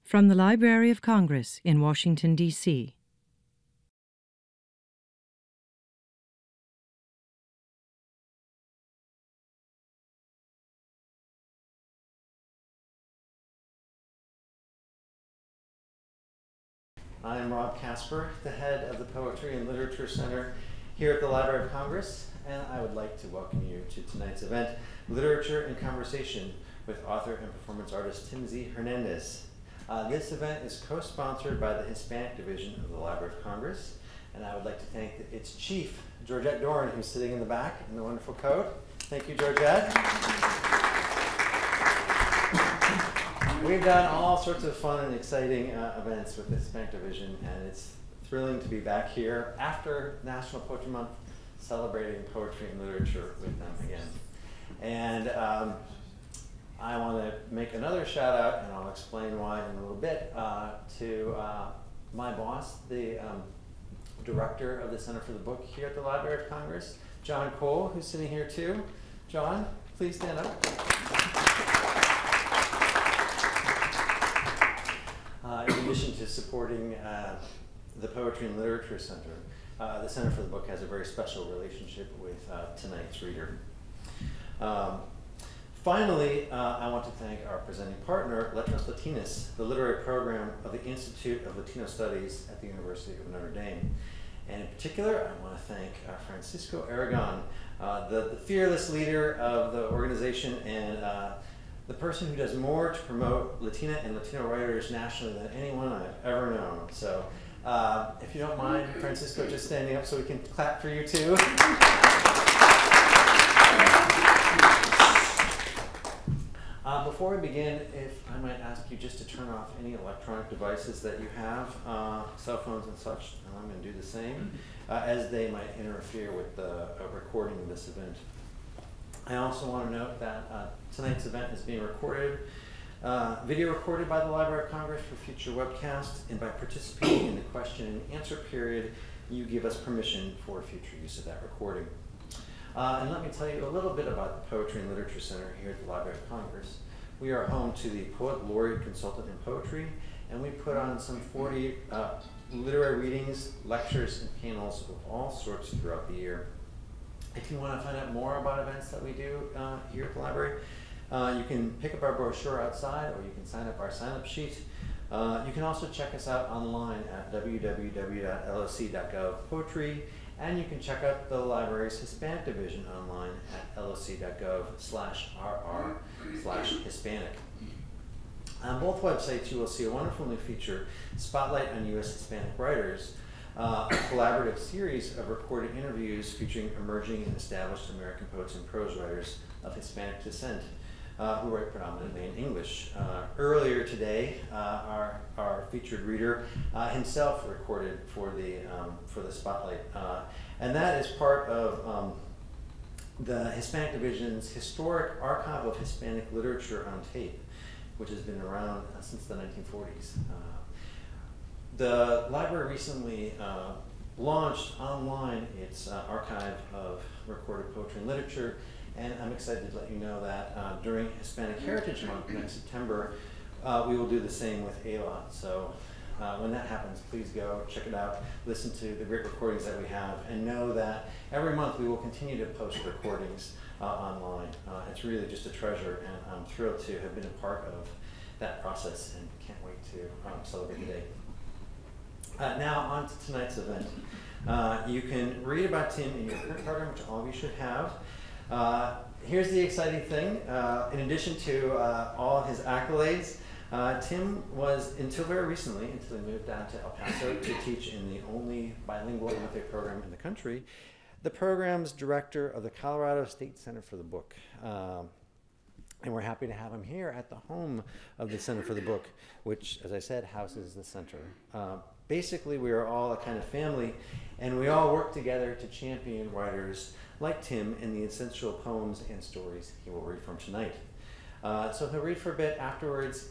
From the Library of Congress in Washington, D.C. I'm Rob Casper, the head of the Poetry and Literature Center here at the Library of Congress, and I would like to welcome you to tonight's event, Literature and Conversation, with author and performance artist Tim Z. Hernández. This event is co-sponsored by the Hispanic Division of the Library of Congress, and I would like to thank its chief, Georgette Doran, who's sitting in the back in the wonderful coat. Thank you, Georgette. We've done all sorts of fun and exciting events with the Hispanic Division, and it's thrilling to be back here after National Poetry Month, celebrating poetry and literature with them again. And I want to make another shout out, and I'll explain why in a little bit, to my boss, the director of the Center for the Book here at the Library of Congress, John Cole, who's sitting here too. John, please stand up. In addition to supporting the Poetry and Literature Center, the Center for the Book has a very special relationship with tonight's reader. Finally, I want to thank our presenting partner, Letras, Latinas, the literary program of the Institute of Latino Studies at the University of Notre Dame. And in particular, I want to thank Francisco Aragón, the fearless leader of the organization and the person who does more to promote Latina and Latino writers nationally than anyone I've ever known. So if you don't mind, Francisco, just standing up so we can clap for you too. Before we begin, if I might ask you just to turn off any electronic devices that you have, cell phones and such, and I'm going to do the same, as they might interfere with the recording of this event. I also want to note that tonight's event is being recorded, video recorded by the Library of Congress for future webcast, and by participating in the question and answer period, you give us permission for future use of that recording. And let me tell you a little bit about the Poetry and Literature Center here at the Library of Congress. We are home to the Poet Laureate Consultant in Poetry, and we put on some 40 literary readings, lectures, and panels of all sorts throughout the year. If you want to find out more about events that we do here at the library, you can pick up our brochure outside, or you can sign up our sign-up sheet. You can also check us out online at www.loc.gov/poetry, and you can check out the library's Hispanic Division online at loc.gov/rr/Hispanic. On both websites, you will see a wonderful new feature, Spotlight on U.S. Hispanic Writers, a collaborative series of recorded interviews featuring emerging and established American poets and prose writers of Hispanic descent who write predominantly in English. Earlier today, our featured reader himself recorded for the Spotlight, and that is part of the Hispanic Division's historic archive of Hispanic literature on tape, which has been around since the 1940s. The library recently launched online its archive of recorded poetry and literature, and I'm excited to let you know that during Hispanic Heritage Month next September, we will do the same with ALA. So when that happens, please go check it out, listen to the great recordings that we have, and know that every month we will continue to post recordings online. It's really just a treasure, and I'm thrilled to have been a part of that process and can't wait to celebrate the day. Now on to tonight's event. You can read about Tim in your current program, which all of you should have. Here's the exciting thing. In addition to all of his accolades, Tim was, until very recently, until he moved down to El Paso to teach in the only bilingual MFA program in the country, the program's director of the Colorado State Center for the Book. And we're happy to have him here at the home of the Center for the Book, which, as I said, houses the center. Basically, we are all a kind of family, and we all work together to champion writers like Tim in the essential poems and stories he will read from tonight. So he'll read for a bit. Afterwards,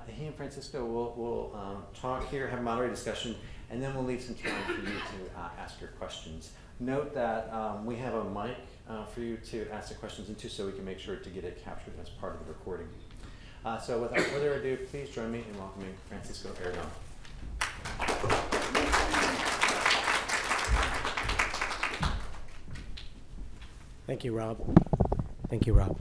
he and Francisco will talk here, have a moderated discussion, and then we'll leave some time for you to ask your questions. Note that we have a mic for you to ask the questions into, so we can make sure to get it captured as part of the recording. So without further ado, please join me in welcoming Francisco Aragón. Thank you, Rob. Thank you, Rob.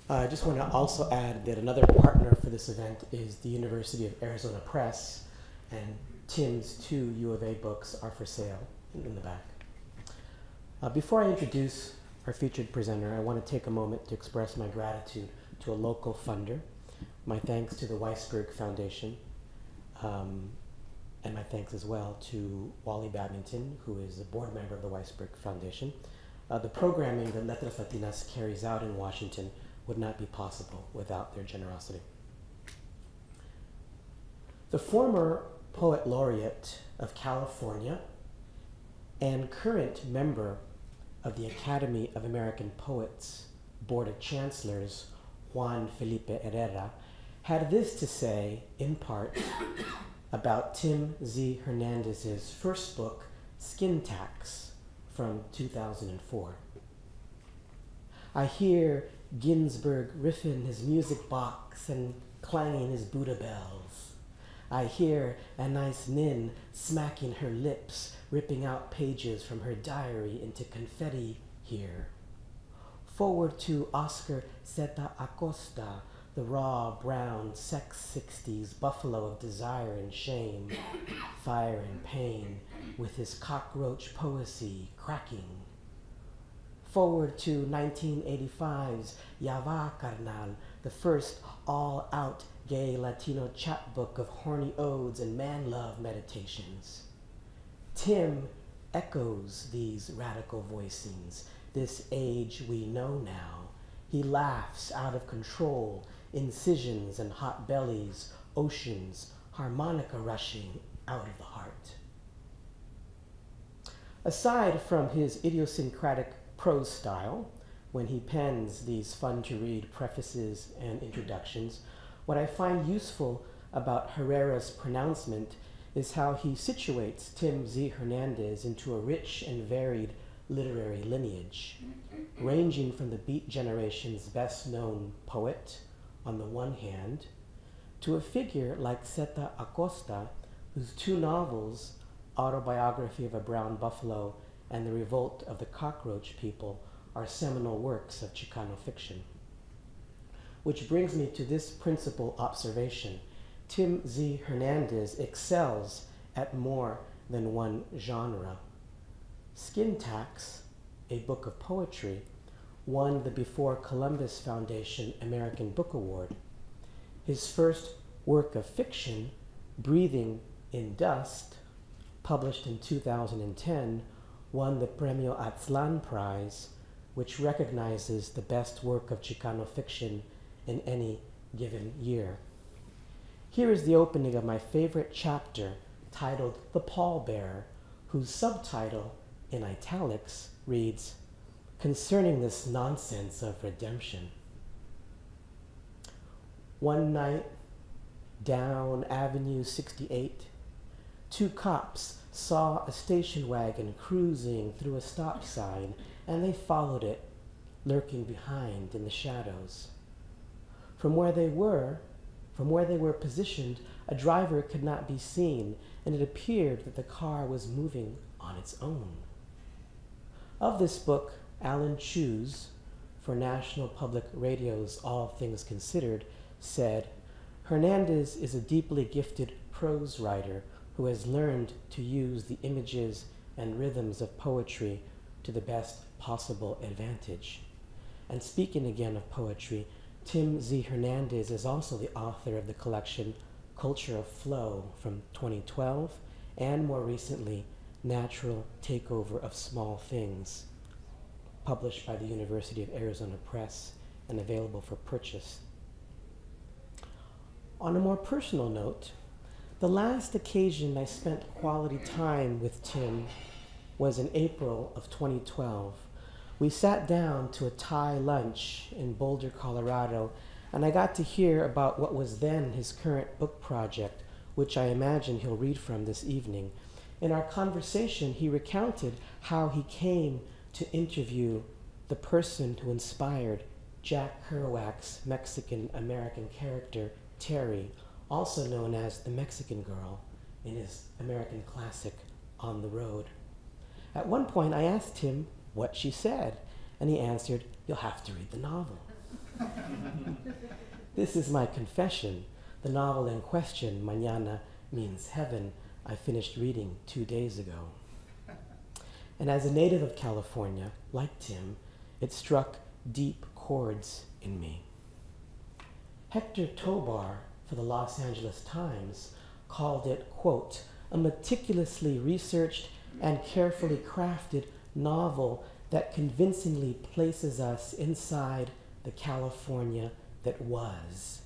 I just want to also add that another partner for this event is the University of Arizona Press, and Tim's 2 U of A books are for sale in the back. Before I introduce our featured presenter, I want to take a moment to express my gratitude to a local funder, my thanks to the Weisberg Foundation, and my thanks as well to Wally Babington, who is a board member of the Weisberg Foundation. The programming that Letras Latinas carries out in Washington would not be possible without their generosity. The former Poet Laureate of California and current member of the Academy of American Poets Board of Chancellors, Juan Felipe Herrera, had this to say, in part, about Tim Z. Hernandez's first book, Skin Tax, from 2004. I hear Ginsberg riffing his music box and clanging his Buddha bells. I hear a nice nin smacking her lips, ripping out pages from her diary into confetti here. Forward to Oscar Zeta Acosta, the raw, brown, sex 60s buffalo of desire and shame, fire and pain, with his cockroach poesy cracking. Forward to 1985's Ya Va Carnal, the first all-out gay Latino chapbook of horny odes and man-love meditations. Tim echoes these radical voicings, this age we know now. He laughs out of control, incisions and hot bellies, oceans, harmonica rushing out of the heart. Aside from his idiosyncratic prose style, when he pens these fun-to-read prefaces and introductions, what I find useful about Herrera's pronouncement is how he situates Tim Z. Hernandez into a rich and varied literary lineage, ranging from the Beat generation's best-known poet, on the one hand, to a figure like Zeta Acosta, whose 2 novels, Autobiography of a Brown Buffalo and The Revolt of the Cockroach People, are seminal works of Chicano fiction. Which brings me to this principal observation. Tim Z. Hernandez excels at more than one genre. Skin Tax, a book of poetry, won the Before Columbus Foundation American Book Award. His first work of fiction, Breathing in Dust, published in 2010, won the Premio Aztlán Prize, which recognizes the best work of Chicano fiction in any given year. Here is the opening of my favorite chapter, titled The Pallbearer, whose subtitle, in italics, reads, Concerning this nonsense of redemption. One night, down Avenue 68, 2 cops saw a station wagon cruising through a stop sign, and they followed it, lurking behind in the shadows. From where they were positioned, a driver could not be seen, and it appeared that the car was moving on its own. Of this book, Alan Cheuse, for National Public Radio's All Things Considered, said, Hernandez is a deeply gifted prose writer who has learned to use the images and rhythms of poetry to the best possible advantage. And speaking again of poetry, Tim Z. Hernandez is also the author of the collection Culture of Flow from 2012, and more recently, Natural Takeover of Small Things, published by the University of Arizona Press and available for purchase. On a more personal note, the last occasion I spent quality time with Tim was in April of 2012. We sat down to a Thai lunch in Boulder, Colorado, and I got to hear about what was then his current book project, which I imagine he'll read from this evening. In our conversation, he recounted how he came to interview the person who inspired Jack Kerouac's Mexican-American character, Terry, also known as the Mexican Girl, in his American classic, On the Road. At one point, I asked him what she said, and he answered, "You'll have to read the novel." This is my confession. The novel in question, Mañana Means Heaven, I finished reading 2 days ago. And as a native of California, like Tim, it struck deep chords in me. Hector Tobar, for the Los Angeles Times, called it, quote, a meticulously researched and carefully crafted novel that convincingly places us inside the California that was.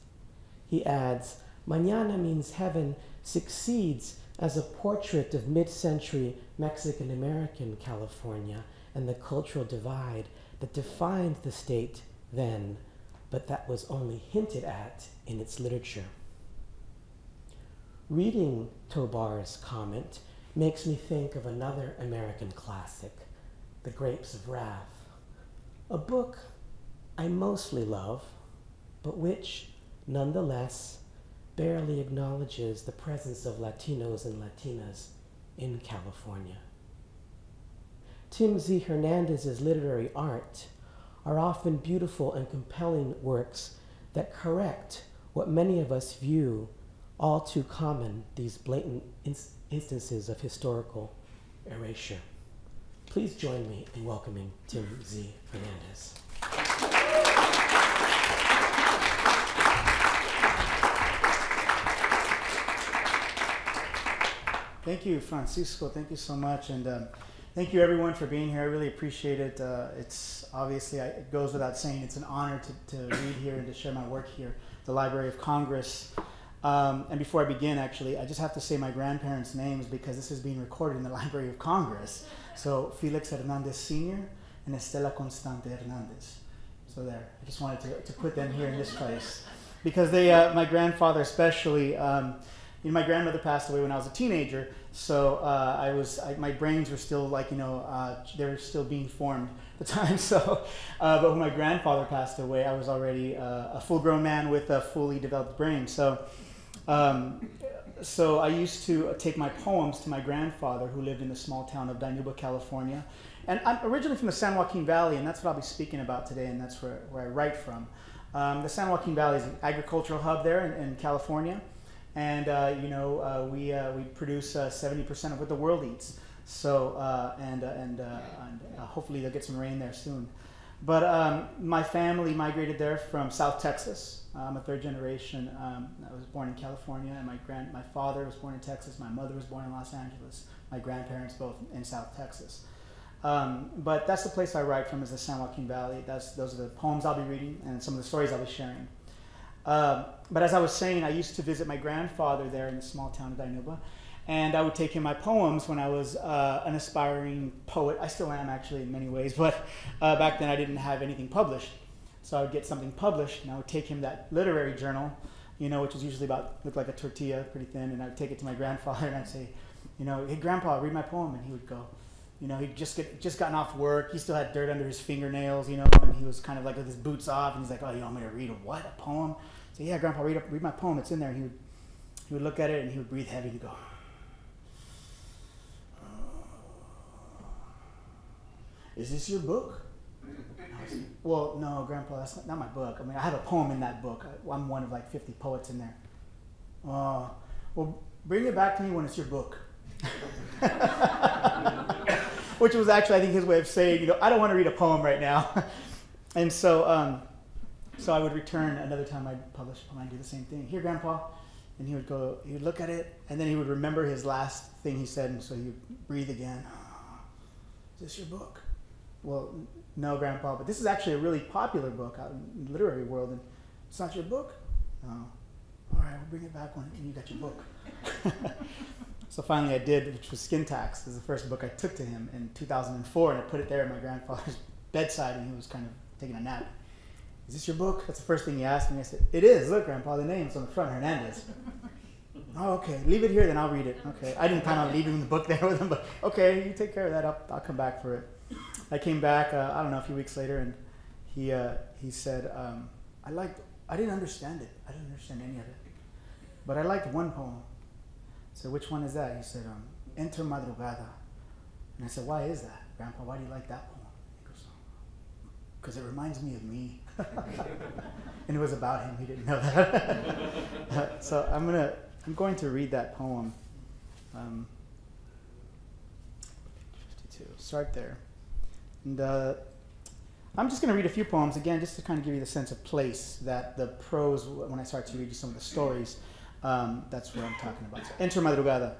He adds, Mañana Means Heaven succeeds as a portrait of mid-century Mexican-American California and the cultural divide that defined the state then, but that was only hinted at in its literature. Reading Tobar's comment makes me think of another American classic, The Grapes of Wrath, a book I mostly love, but which, nonetheless, barely acknowledges the presence of Latinos and Latinas in California. Tim Z. Hernández's literary art are often beautiful and compelling works that correct what many of us view all too common, these blatant instances of historical erasure. Please join me in welcoming Tim Z. Hernández. Thank you, Francisco. Thank you so much. And thank you, everyone, for being here. I really appreciate it. It's obviously, it goes without saying, it's an honor to read here and to share my work here at the Library of Congress. And before I begin, actually, I just have to say my grandparents' names because this is being recorded in the Library of Congress. So Felix Hernández Sr. and Estela Constante Hernández. So there, I just wanted to put them here in this place. Because they, my grandfather especially, my grandmother passed away when I was a teenager, so my brains were still like, they were still being formed at the time. So, but when my grandfather passed away, I was already a full-grown man with a fully developed brain. So I used to take my poems to my grandfather, who lived in the small town of Dinuba, California. And I'm originally from the San Joaquin Valley, and that's what I'll be speaking about today, and that's where I write from. The San Joaquin Valley is an agricultural hub there in California. And we produce 70% of what the world eats. So hopefully they'll get some rain there soon. But my family migrated there from South Texas. I'm a third generation. I was born in California, and my father was born in Texas. My mother was born in Los Angeles. My grandparents both in South Texas. But that's the place I write from, is the San Joaquin Valley. Those are the poems I'll be reading and some of the stories I'll be sharing. But as I was saying, I used to visit my grandfather there in the small town of Dinuba, and I would take him my poems when I was an aspiring poet. I still am, actually, in many ways, but back then I didn't have anything published. So I would get something published, and I would take him that literary journal, which was usually looked like a tortilla, pretty thin, and I would take it to my grandfather, and I'd say, hey, Grandpa, read my poem, and he would go, he'd just gotten off work. He still had dirt under his fingernails, and he was kind of like with his boots off, and he's like, "Oh, you want me to read a poem?" So yeah, Grandpa, read my poem. It's in there. He would look at it and he would breathe heavy. He'd go, "Is this your book?" I was like, "Well, no, Grandpa, that's not my book. I mean, I have a poem in that book. I'm one of like 50 poets in there." Well, bring it back to me when it's your book. Which was actually, I think, his way of saying, I don't want to read a poem right now. And so I would return another time I'd publish a poem, I'd do the same thing. "Here, Grandpa." And he would look at it, and then he would remember his last thing he said, and so he would breathe again. "Is this your book?" "Well, no, Grandpa, but this is actually a really popular book out in the literary world, and it's not your book?" "No." "All right, we'll bring it back when you got your book." So finally I did, which was Skin Tax. This is the first book I took to him in 2004, and I put it there at my grandfather's bedside, and he was kind of taking a nap. "Is this your book?" That's the first thing he asked me. I said, "It is. Look, Grandpa, the name's on the front, Hernández." "Oh, okay. Leave it here, then I'll read it." Okay. I didn't plan on leaving the book there with him, but okay, you take care of that. I'll come back for it. I came back, I don't know, a few weeks later, and he said, I didn't understand it. I didn't understand any of it. But I liked one poem. I said, which one is that? He said, Enter Madrugada. And I said, why is that, Grandpa? Why do you like that poem? He goes, because it reminds me of me. And it was about him. He didn't know that. So I'm going to read that poem. 52. Start there. And I'm just going to read a few poems, again, just to kind of give you the sense of place that the prose, when I start to read you some of the stories, that's what I'm talking about. So, Enter Madrugada.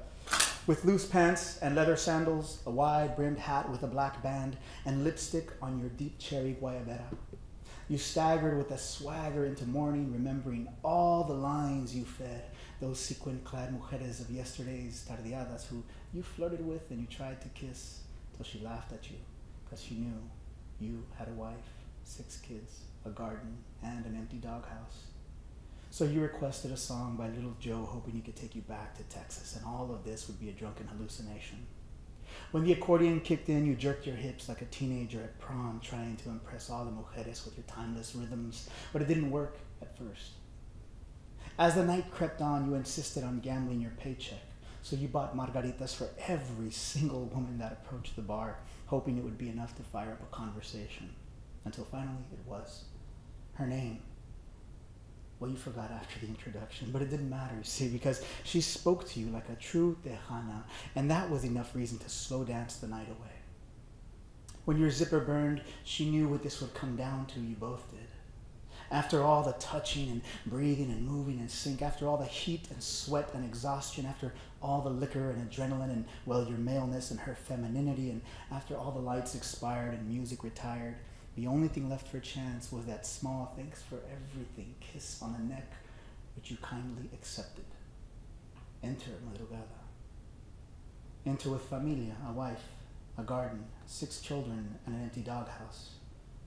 With loose pants and leather sandals, a wide-brimmed hat with a black band, and lipstick on your deep cherry guayabera. You staggered with a swagger into morning, remembering all the lines you fed, those sequin-clad mujeres of yesterday's tardeadas who you flirted with and you tried to kiss till she laughed at you, because she knew you had a wife, 6 kids, a garden, and an empty doghouse. So you requested a song by Little Joe, hoping he could take you back to Texas, and all of this would be a drunken hallucination. When the accordion kicked in, you jerked your hips like a teenager at prom, trying to impress all the mujeres with your timeless rhythms, but it didn't work at first. As the night crept on, you insisted on gambling your paycheck, so you bought margaritas for every single woman that approached the bar, hoping it would be enough to fire up a conversation, until finally it was. Her name. Well, you forgot after the introduction, but it didn't matter, you see, because she spoke to you like a true Tejana, and that was enough reason to slow dance the night away. When your zipper burned, she knew what this would come down to, you both did. After all the touching and breathing and moving in sync, after all the heat and sweat and exhaustion, after all the liquor and adrenaline and, well, your maleness and her femininity, and after all the lights expired and music retired, the only thing left for chance was that small thanks for everything kiss on the neck, which you kindly accepted. Enter Madrugada. Enter with familia, a wife, a garden, 6 children, and an empty doghouse.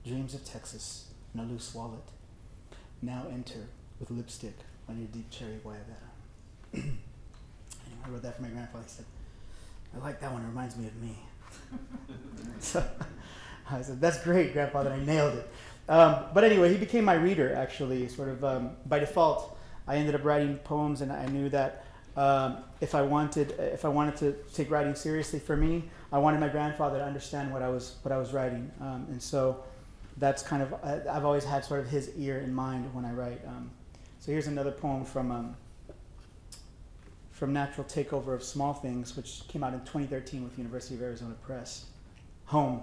Dreams of Texas and a loose wallet. Now enter with lipstick on your deep cherry guayabera. Anyway, I wrote that for my grandfather. He said, I like that one, it reminds me of me. So I said, that's great, Grandpa, that I nailed it. But anyway, he became my reader, actually, sort of by default. I ended up writing poems, and I knew that if I wanted to take writing seriously for me, I wanted my grandfather to understand what I was writing. And so that's kind of, I've always had sort of his ear in mind when I write. So here's another poem from Natural Takeover of Small Things, which came out in 2013 with University of Arizona Press. Home.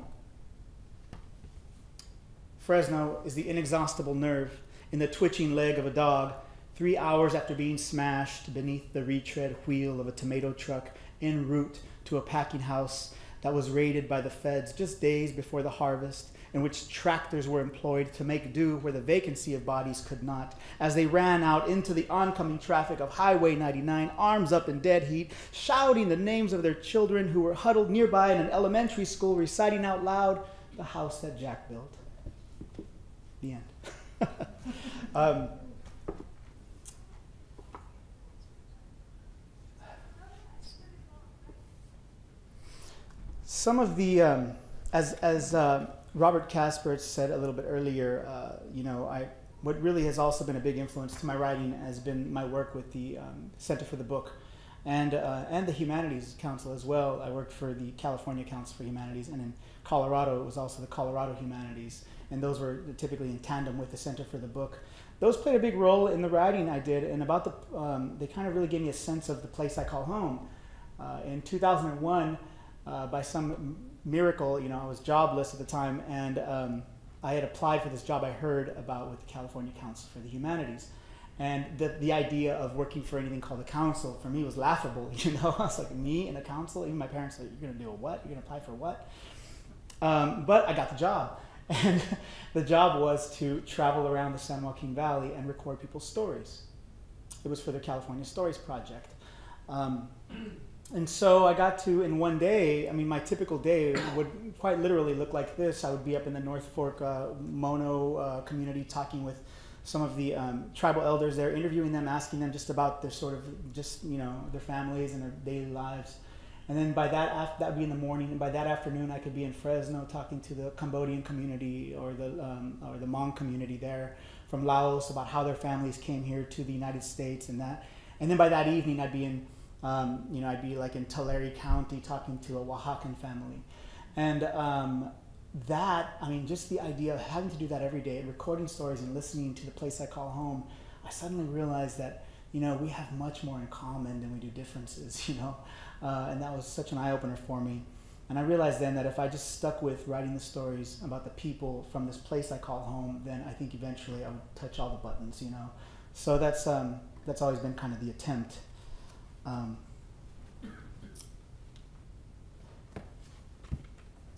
Fresno is the inexhaustible nerve in the twitching leg of a dog, 3 hours after being smashed beneath the retread wheel of a tomato truck en route to a packing house that was raided by the feds just days before the harvest, in which tractors were employed to make do where the vacancy of bodies could not, as they ran out into the oncoming traffic of Highway 99, arms up in dead heat, shouting the names of their children who were huddled nearby in an elementary school, reciting out loud the house that Jack built. The end. Some of the, as Robert Kasper said a little bit earlier, what really has also been a big influence to my writing has been my work with the Center for the Book and the Humanities Council as well. I worked for the California Council for Humanities, and in Colorado it was also the Colorado Humanities, and those were typically in tandem with the Center for the Book. Those played a big role in the writing I did, and about they kind of really gave me a sense of the place I call home. In 2001, by some miracle, I was jobless at the time, and I had applied for this job I heard about with the California Council for the Humanities. And the idea of working for anything called a council for me was laughable, I was like, me in a council? Even my parents said, you're going to do a what? You're going to apply for what? But I got the job. And the job was to travel around the San Joaquin Valley and record people's stories. It was for the California Stories Project. And so I got to, in one day, my typical day would quite literally look like this. I would be up in the North Fork Mono community talking with some of the tribal elders there, interviewing them, asking them just about their sort of, their families and their daily lives. And then by that would be in the morning, and by that afternoon I could be in Fresno talking to the Cambodian community or the Hmong community there from Laos about how their families came here to the United States and that. And then by that evening I'd be in, I'd be like in Tulare County talking to a Oaxacan family. And just the idea of having to do that every day, recording stories and listening to the place I call home, I suddenly realized that, we have much more in common than we do differences, and that was such an eye-opener for me. And I realized then that if I just stuck with writing the stories about the people from this place I call home, then I think eventually I would touch all the buttons, So that's always been kind of the attempt.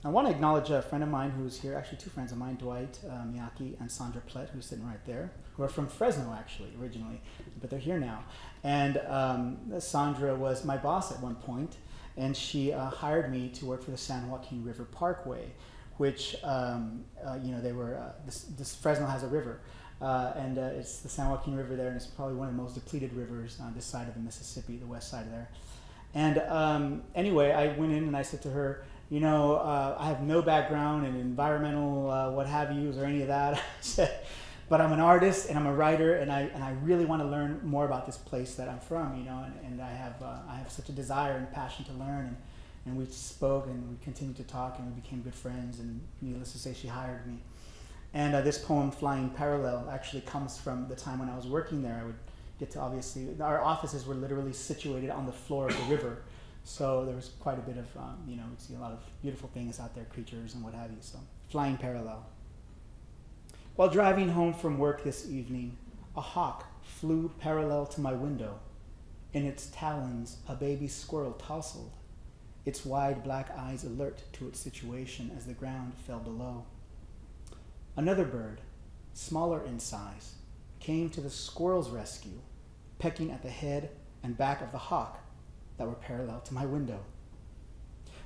I want to acknowledge a friend of mine who's here, actually two friends of mine, Dwight Miyake and Sandra Plett, who's sitting right there, who are from Fresno actually, originally, but they're here now. And Sandra was my boss at one point, and she hired me to work for the San Joaquin River Parkway, which, this Fresno has a river, and it's the San Joaquin River there, and it's probably one of the most depleted rivers on this side of the Mississippi, the west side there. And anyway, I went in and I said to her, I have no background in environmental what have yous or any of that. But I'm an artist and I'm a writer, and I really want to learn more about this place that I'm from, and I have such a desire and passion to learn, and we spoke and we continued to talk and we became good friends, and needless to say, she hired me. And this poem, Flying Parallel, actually comes from the time when I was working there. I would get to, obviously, our offices were literally situated on the floor of the river. So there was quite a bit of, we'd see a lot of beautiful things out there, creatures and what have you. So, Flying Parallel. While driving home from work this evening, a hawk flew parallel to my window. In its talons, a baby squirrel tousled, its wide black eyes alert to its situation as the ground fell below. Another bird, smaller in size, came to the squirrel's rescue, pecking at the head and back of the hawk that were parallel to my window.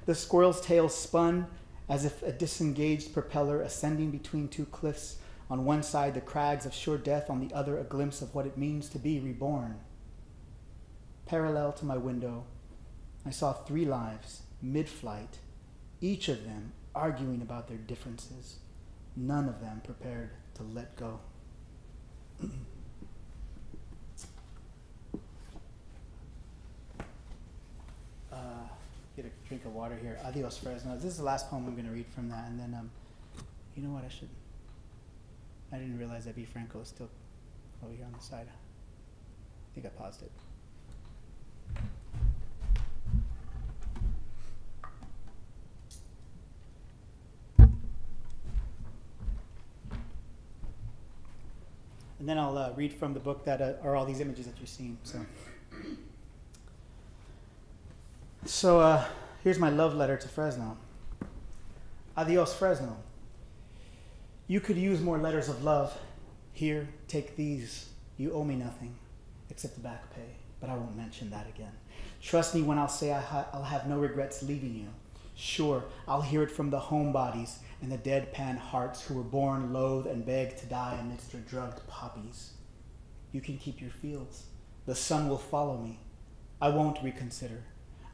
The squirrel's tail spun as if a disengaged propeller ascending between two cliffs, on one side the crags of sure death, on the other a glimpse of what it means to be reborn. Parallel to my window, I saw 3 lives, mid-flight, each of them arguing about their differences, none of them prepared to let go. Get a drink of water here. Adios, Fresno. This is the last poem I'm going to read from that, and then, you know what, I didn't realize that B. Franco is still over here on the side. I think I paused it. And then I'll read from the book that are all these images that you're seeing. So here's my love letter to Fresno. Adios, Fresno. You could use more letters of love. Here, take these. You owe me nothing, except the back pay, but I won't mention that again. Trust me when I'll say I'll have no regrets leaving you. Sure, I'll hear it from the homebodies and the deadpan hearts who were born, loathe, and beg to die amidst your drugged poppies. You can keep your fields. The sun will follow me. I won't reconsider.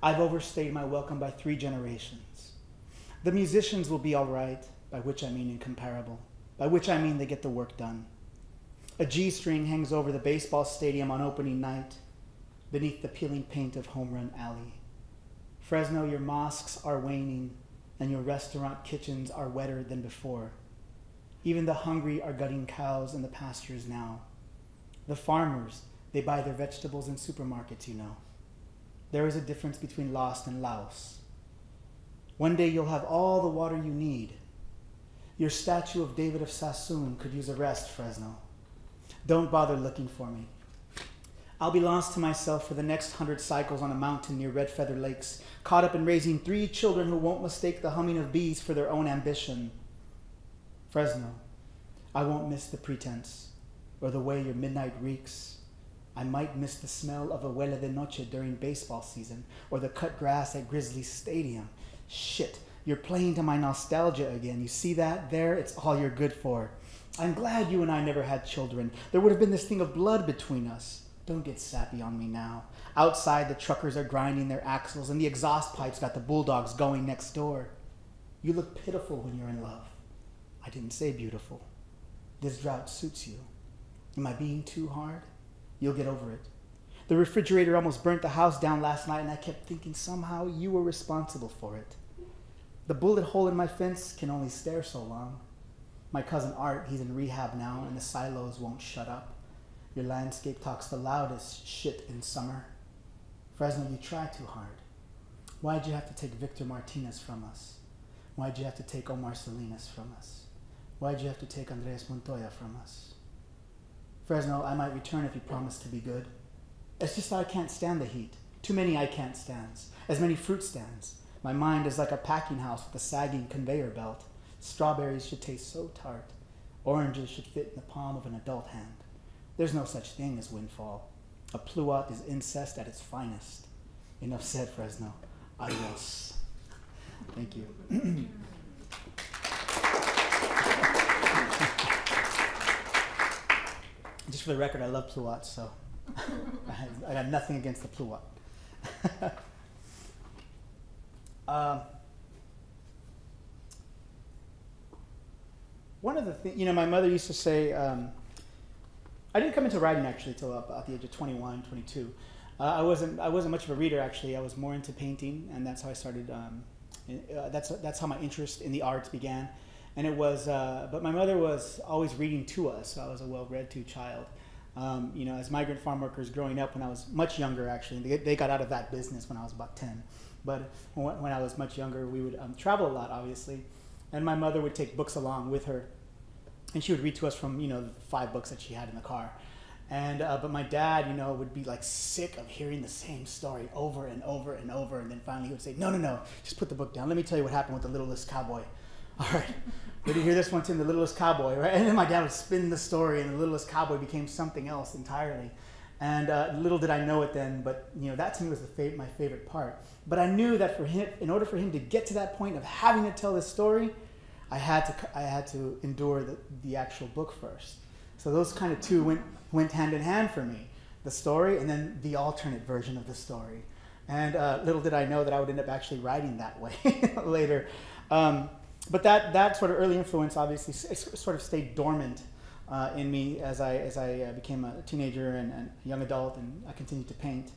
I've overstayed my welcome by 3 generations. The musicians will be all right, by which I mean incomparable, by which I mean they get the work done. A G-string hangs over the baseball stadium on opening night, beneath the peeling paint of Home Run Alley. Fresno, your mosques are waning, and your restaurant kitchens are wetter than before. Even the hungry are gutting cows in the pastures now. The farmers, they buy their vegetables in supermarkets, you know. There is a difference between lost and Laos. One day you'll have all the water you need. Your statue of David of Sassoon could use a rest, Fresno. Don't bother looking for me. I'll be lost to myself for the next 100 cycles on a mountain near Red Feather Lakes, caught up in raising 3 children who won't mistake the humming of bees for their own ambition. Fresno, I won't miss the pretense, or the way your midnight reeks. I might miss the smell of Abuela de Noche during baseball season, or the cut grass at Grizzlies Stadium. Shit, you're playing to my nostalgia again. You see that? There, it's all you're good for. I'm glad you and I never had children. There would have been this thing of blood between us. Don't get sappy on me now. Outside, the truckers are grinding their axles, and the exhaust pipes got the bulldogs going next door. You look pitiful when you're in love. I didn't say beautiful. This drought suits you. Am I being too hard? You'll get over it. The refrigerator almost burnt the house down last night, and I kept thinking somehow you were responsible for it. The bullet hole in my fence can only stare so long. My cousin Art, he's in rehab now, and the silos won't shut up. Your landscape talks the loudest shit in summer. Fresno, you try too hard. Why'd you have to take Victor Martinez from us? Why'd you have to take Omar Salinas from us? Why'd you have to take Andres Montoya from us? Fresno, I might return if you promise to be good. It's just that I can't stand the heat. Too many I can't stands. As many fruit stands. My mind is like a packing house with a sagging conveyor belt. Strawberries should taste so tart. Oranges should fit in the palm of an adult hand. There's no such thing as windfall. A pluot is incest at its finest. Enough said, Fresno. Adios. Thank you. Just for the record, I love pluots, so I got nothing against the pluot. One of the things, my mother used to say, I didn't come into writing actually until about the age of 21, 22. I wasn't much of a reader actually. I was more into painting, and that's how I started. That's how my interest in the arts began, and it was. But my mother was always reading to us, so I was a well-read to child. As migrant farm workers growing up when I was much younger, actually, they got out of that business when I was about 10. But when I was much younger, we would travel a lot, obviously, and my mother would take books along with her. And she would read to us from, the 5 books that she had in the car. And, but my dad, would be like sick of hearing the same story over and over and over. And then finally he would say, no, just put the book down. Let me tell you what happened with the Littlest Cowboy. All right, ready to hear this one, Tim? The Littlest Cowboy, right? And then my dad would spin the story, and the Littlest Cowboy became something else entirely. And little did I know it then, but, that to me was my favorite part. But I knew that for him, in order for him to get to that point of having to tell this story, I had to endure the actual book first. So those kind of two went hand in hand for me. The story and then the alternate version of the story. And little did I know that I would end up actually writing that way later. But that sort of early influence obviously sort of stayed dormant in me as I became a teenager and a young adult, and I continued to paint.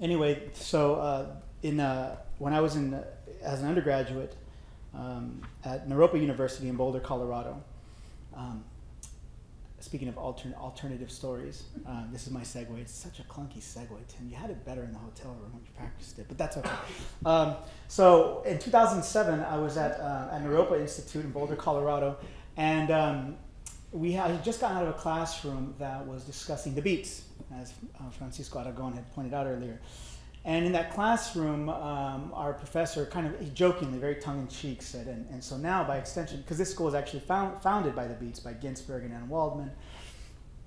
Anyway, so when I was as an undergraduate, at Naropa University in Boulder, Colorado. Speaking of alternative stories, this is my segue. It's such a clunky segue, Tim. You had it better in the hotel room when you practiced it, but that's okay. So in 2007, I was at Naropa Institute in Boulder, Colorado, and I had just gotten out of a classroom that was discussing the beats, as Francisco Aragón had pointed out earlier. And in that classroom, our professor he jokingly, very tongue-in-cheek said, and so now by extension, because this school was actually founded by the Beats, by Ginsberg and Ann Waldman,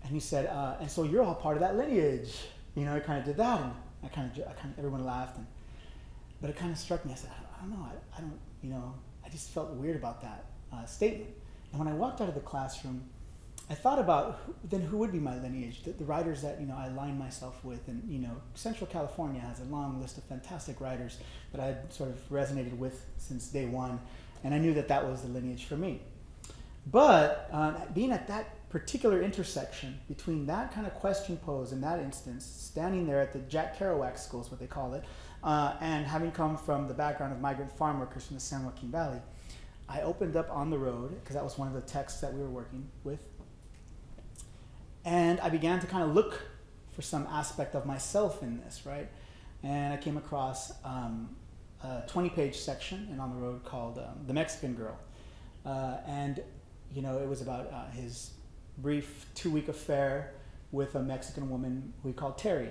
and he said, and so you're all part of that lineage. He kind of did that, and everyone laughed, but it kind of struck me. I said, I don't know, I just felt weird about that statement. And when I walked out of the classroom, I thought about who would be my lineage, the writers that I align myself with, and Central California has a long list of fantastic writers that I had sort of resonated with since day one, and I knew that was the lineage for me. But being at that particular intersection between that kind of question posed in that instance, standing there at the Jack Kerouac School is what they call it, and having come from the background of migrant farm workers from the San Joaquin Valley, I opened up On the Road, because that was one of the texts that we were working with. And I began to kind of look for some aspect of myself in this, right? And I came across a 20-page section in On the Road called The Mexican Girl. And, it was about his brief 2-week affair with a Mexican woman who he called Terry,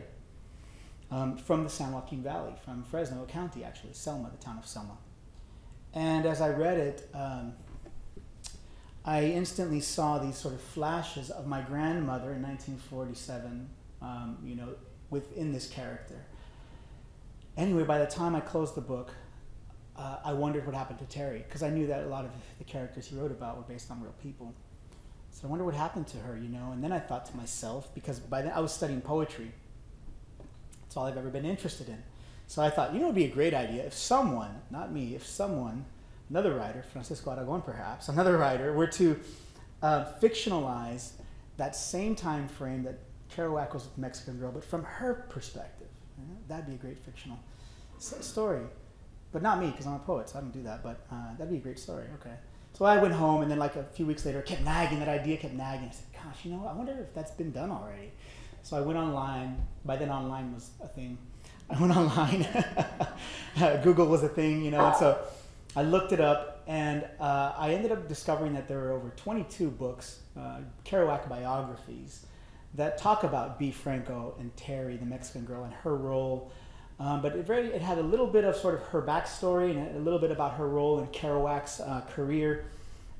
from the San Joaquin Valley, from Fresno County, actually, Selma, the town of Selma. And as I read it, I instantly saw these sort of flashes of my grandmother in 1947, within this character. Anyway, by the time I closed the book, I wondered what happened to Terry, because I knew that a lot of the characters he wrote about were based on real people. So I wonder what happened to her, you know. And then I thought to myself, because by then I was studying poetry. That's all I've ever been interested in. So I thought, you know, it would be a great idea if someone, not me, if someone, another writer, Francisco Aragón perhaps, another writer, were to fictionalize that same time frame that Kerouac was with the Mexican Girl, but from her perspective. You know? That'd be a great fictional story. But not me, because I'm a poet, so I don't do that, but that'd be a great story, okay. So I went home, and then like a few weeks later, kept nagging, that idea kept nagging. I said, gosh, you know, I wonder if that's been done already. So I went online. By then, online was a thing. I went online. Google was a thing, you know, and so I looked it up, and I ended up discovering that there were over 22 books, Kerouac biographies, that talk about B. Franco and Terry, the Mexican Girl, and her role. But it had a little bit of sort of her backstory and a little bit about her role in Kerouac's career,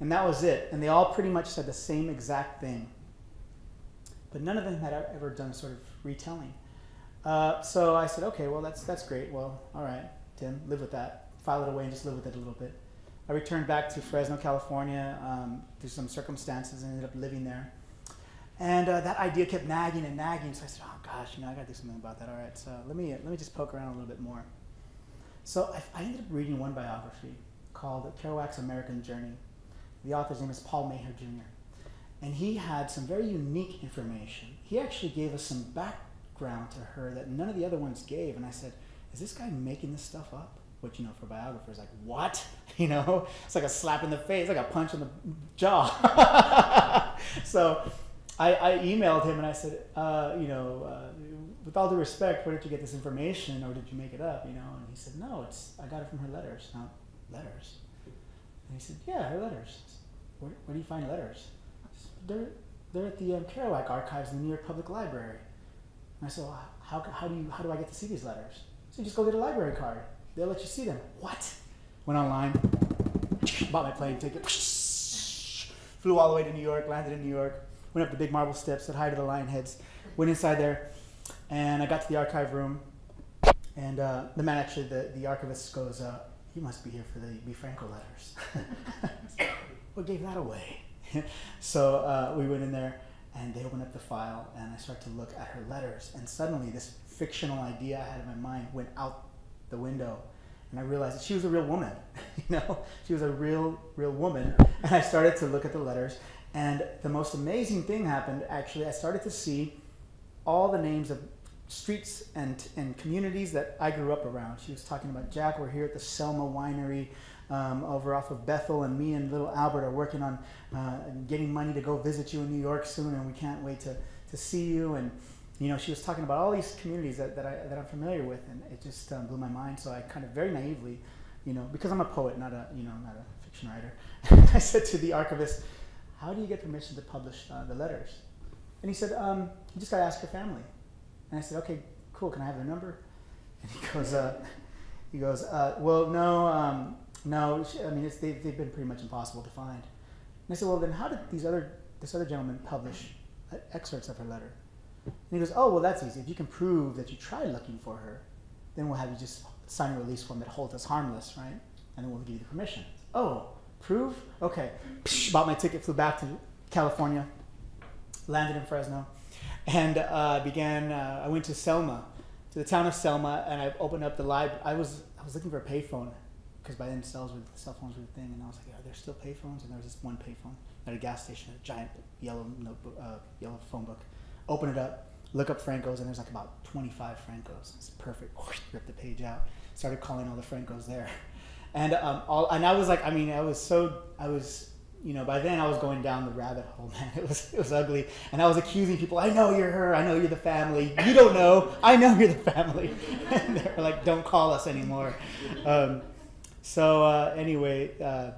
and that was it. And they all pretty much said the same exact thing. But none of them had ever done sort of retelling. So I said, okay, well, that's great. Well, all right, Tim, live with that. File it away and just live with it a little bit. I returned back to Fresno, California, through some circumstances, and ended up living there. And that idea kept nagging and nagging. So I said, oh gosh, you know, I got to do something about that. All right, so let me just poke around a little bit more. So I ended up reading one biography called Kerouac's American Journey. The author's name is Paul Maher Jr. And he had some very unique information. He actually gave us some background to her that none of the other ones gave. And I said, is this guy making this stuff up? Which, you know, for biographers, like, what? You know, it's like a slap in the face, like a punch in the jaw. So I emailed him and I said, with all due respect, where did you get this information, or did you make it up? You know, and he said, no, I got it from her letters. Now, letters? And he said, yeah, her letters. Where do you find letters? They're at the Kerouac archives in the New York Public Library. And I said, well, how do I get to see these letters? So you just go get a library card. They'll let you see them. What? Went online, bought my plane ticket, flew all the way to New York, landed in New York, went up the big marble steps, said hi to the lion heads, went inside there, and I got to the archive room, and the man, actually, the archivist goes, you must be here for the B. Franco letters. What gave that away? So we went in there, and they opened up the file, and I started to look at her letters, and suddenly this fictional idea I had in my mind went out the window, and I realized that she was a real woman. You know, she was a real woman, and I started to look at the letters, and the most amazing thing happened. Actually, I started to see all the names of streets and communities that I grew up around. She was talking about, Jack, we're here at the Selma Winery over off of Bethel, and me and little Albert are working on getting money to go visit you in New York soon, and we can't wait to see you. And you know, she was talking about all these communities that I'm familiar with, and it just blew my mind. So I kind of very naively, you know, because I'm a poet, not a fiction writer, I said to the archivist, how do you get permission to publish the letters? And he said, you just got to ask your family. And I said, okay, cool, can I have their number? And he goes, well, no, they've been pretty much impossible to find. And I said, well, then how did this other gentleman publish excerpts of her letter? And he goes, oh, well, that's easy. If you can prove that you tried looking for her, then we'll have you just sign a release form that holds us harmless, right? And then we'll give you the permission. Oh, prove? Okay. Bought my ticket, flew back to California, landed in Fresno, and I went to Selma, to the town of Selma, and I opened up the library. I was looking for a payphone, because by then cell phones were the thing, and I was like, are there still payphones? And there was this one payphone at a gas station, a giant yellow notebook, yellow phone book. Open it up, look up Francos, and there's like about 25 Francos. It's perfect. Rip the page out. Started calling all the Francos there, and I was like, by then I was going down the rabbit hole, man. It was ugly, and I was accusing people. I know you're her. I know you're the family. You don't know. I know you're the family. And they were like, don't call us anymore. Anyway, I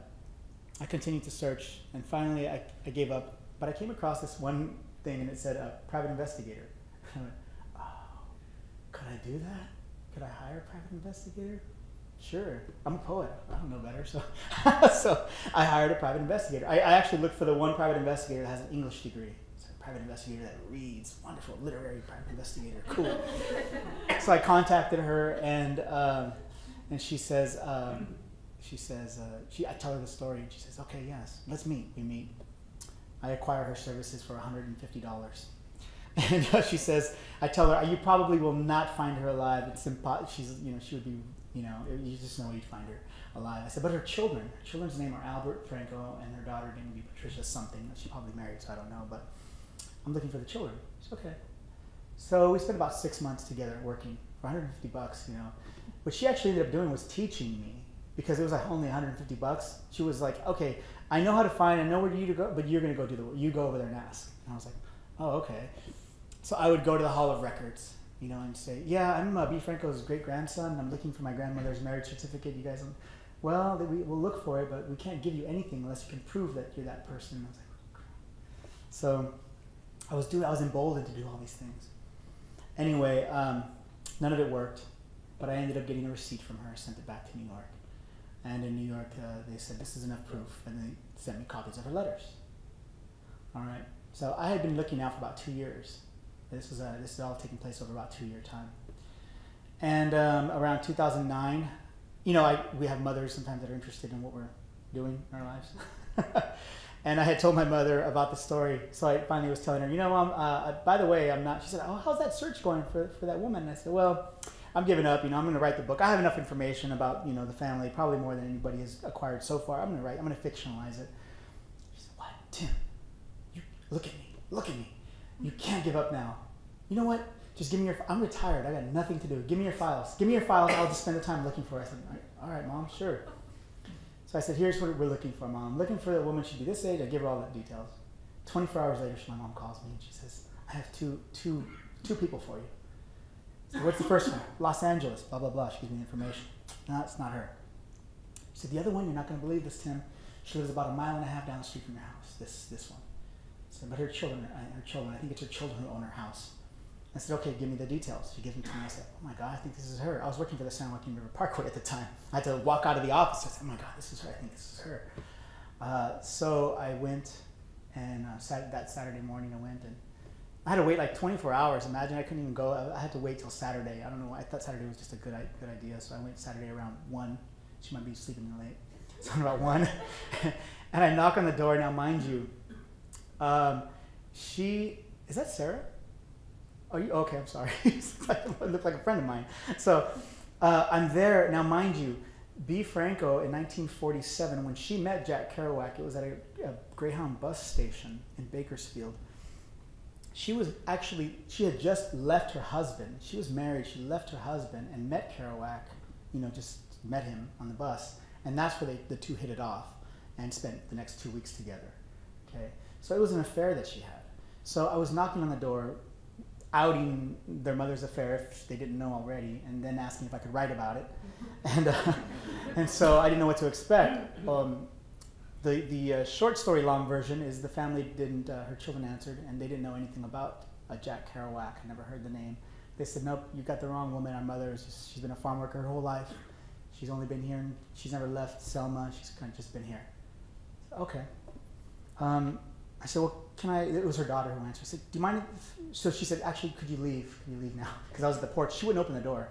continued to search, and finally I gave up. But I came across this one thing, and it said private investigator. I went, oh, could I do that? Could I hire a private investigator? Sure, I'm a poet. I don't know better, so so I hired a private investigator. I actually looked for the one private investigator that has an English degree. It's a private investigator that reads. Wonderful, literary private investigator. Cool. So I contacted her, and she says, I tell her the story, and she says, okay, yes, let's meet. We meet. I acquire her services for $150. And she says, I tell her, you probably will not find her alive. It's impossible. She's, she would be, you just know you'd find her alive. I said, but her children's name are Albert, Franco, and her daughter name would be Patricia something. She probably married, so I don't know, but I'm looking for the children. She's okay. So we spent about 6 months together working for $150, What she actually ended up doing was teaching me, because it was like only $150. She was like, okay, I know how to find, I know where you to go, but you're going to go do the work. You go over there and ask. And I was like, oh, okay. So I would go to the Hall of Records, and say, yeah, I'm B. Franco's great-grandson. I'm looking for my grandmother's marriage certificate. You guys, we'll look for it, but we can't give you anything unless you can prove that you're that person. And I was like, so I was emboldened to do all these things. Anyway, none of it worked, but I ended up getting a receipt from her. I sent it back to New York. And in New York, they said, this is enough proof. And they sent me copies of her letters. All right. So I had been looking out for about 2 years. This is all taking place over about 2 year time. And around 2009, we have mothers sometimes that are interested in what we're doing in our lives. And I had told my mother about the story. So I finally was telling her, Mom, by the way, I'm not, she said, oh, how's that search going for that woman? And I said, well, I'm giving up, I'm going to write the book. I have enough information about, the family, probably more than anybody has acquired so far. I'm going to fictionalize it. She said, what? Tim, look at me. You can't give up now. You know what? Just give me I'm retired. I got nothing to do. Give me your files. I'll just spend the time looking for it. I said, all right, Mom, sure. So I said, here's what we're looking for, Mom. I'm looking for a woman. She'd be this age. I give her all the details. 24 hours later, my mom calls me and she says, I have two people for you. So what's the first one? Los Angeles, blah, blah, blah. She gives me the information. No, it's not her. She said, the other one, you're not going to believe this, Tim. She lives about 1.5 miles down the street from your house, this one. I said, but her children, I think it's her children who own her house. I said, okay, give me the details. She gives them to me. I said, oh my God, I think this is her. I was working for the San Joaquin River Parkway at the time. I had to walk out of the office. I said, oh my God, this is her. I think this is her. So I went, and that Saturday morning I went, and I had to wait like 24 hours. Imagine, I couldn't even go. I had to wait till Saturday. I don't know why. I thought Saturday was just a good idea. So I went Saturday around 1. She might be sleeping in late. So about 1. And I knock on the door. Now, mind you, is that Sarah? Oh, okay, I'm sorry. It looked like a friend of mine. So I'm there. Now, mind you, B. Franco in 1947, when she met Jack Kerouac, it was at a Greyhound bus station in Bakersfield. She had just left her husband. She was married. She left her husband and met Kerouac, just met him on the bus. And that's where the two hit it off and spent the next 2 weeks together. Okay, so it was an affair that she had. So I was knocking on the door, outing their mother's affair if they didn't know already, and then asking if I could write about it. And so I didn't know what to expect. The short story long version is the family didn't, her children answered, and they didn't know anything about Jack Kerouac. I never heard the name. They said, nope, you got the wrong woman. Our mother, she's been a farm worker her whole life. She's only been here, and she's never left Selma. She's kind of just been here. Okay. I said, well, it was her daughter who answered. I said, do you mind so she said, actually, could you leave? Can you leave now? Because I was at the porch. She wouldn't open the door.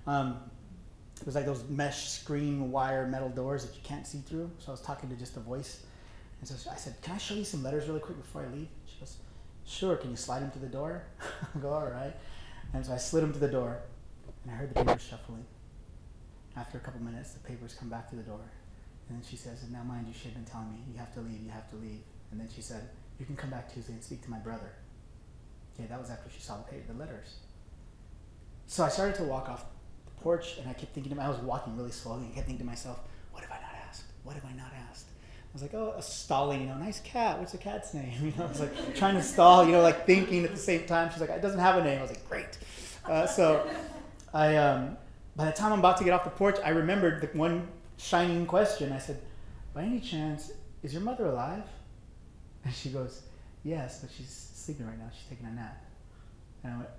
It was like those mesh screen wire metal doors that you can't see through. So I was talking to just a voice. And so I said, can I show you some letters really quick before I leave? She goes, sure, can you slide them to the door? I go, all right. And so I slid them to the door, and I heard the papers shuffling. After a couple minutes, the papers come back to the door. And then she says, and now mind you, she had been telling me, you have to leave, you have to leave. And then she said, you can come back Tuesday and speak to my brother. Okay, that was after she saw the letters. So I started to walk off the porch, and I kept thinking, I was walking really slowly, and I kept thinking to myself, what have I not asked? What have I not asked? I was like, oh, stalling, nice cat. What's the cat's name? I was like trying to stall, like thinking at the same time. She's like, it doesn't have a name. I was like, great. So by the time I'm about to get off the porch, I remembered the one shining question. I said, by any chance, is your mother alive? And she goes, yes, but she's sleeping right now. She's taking a nap. And I went,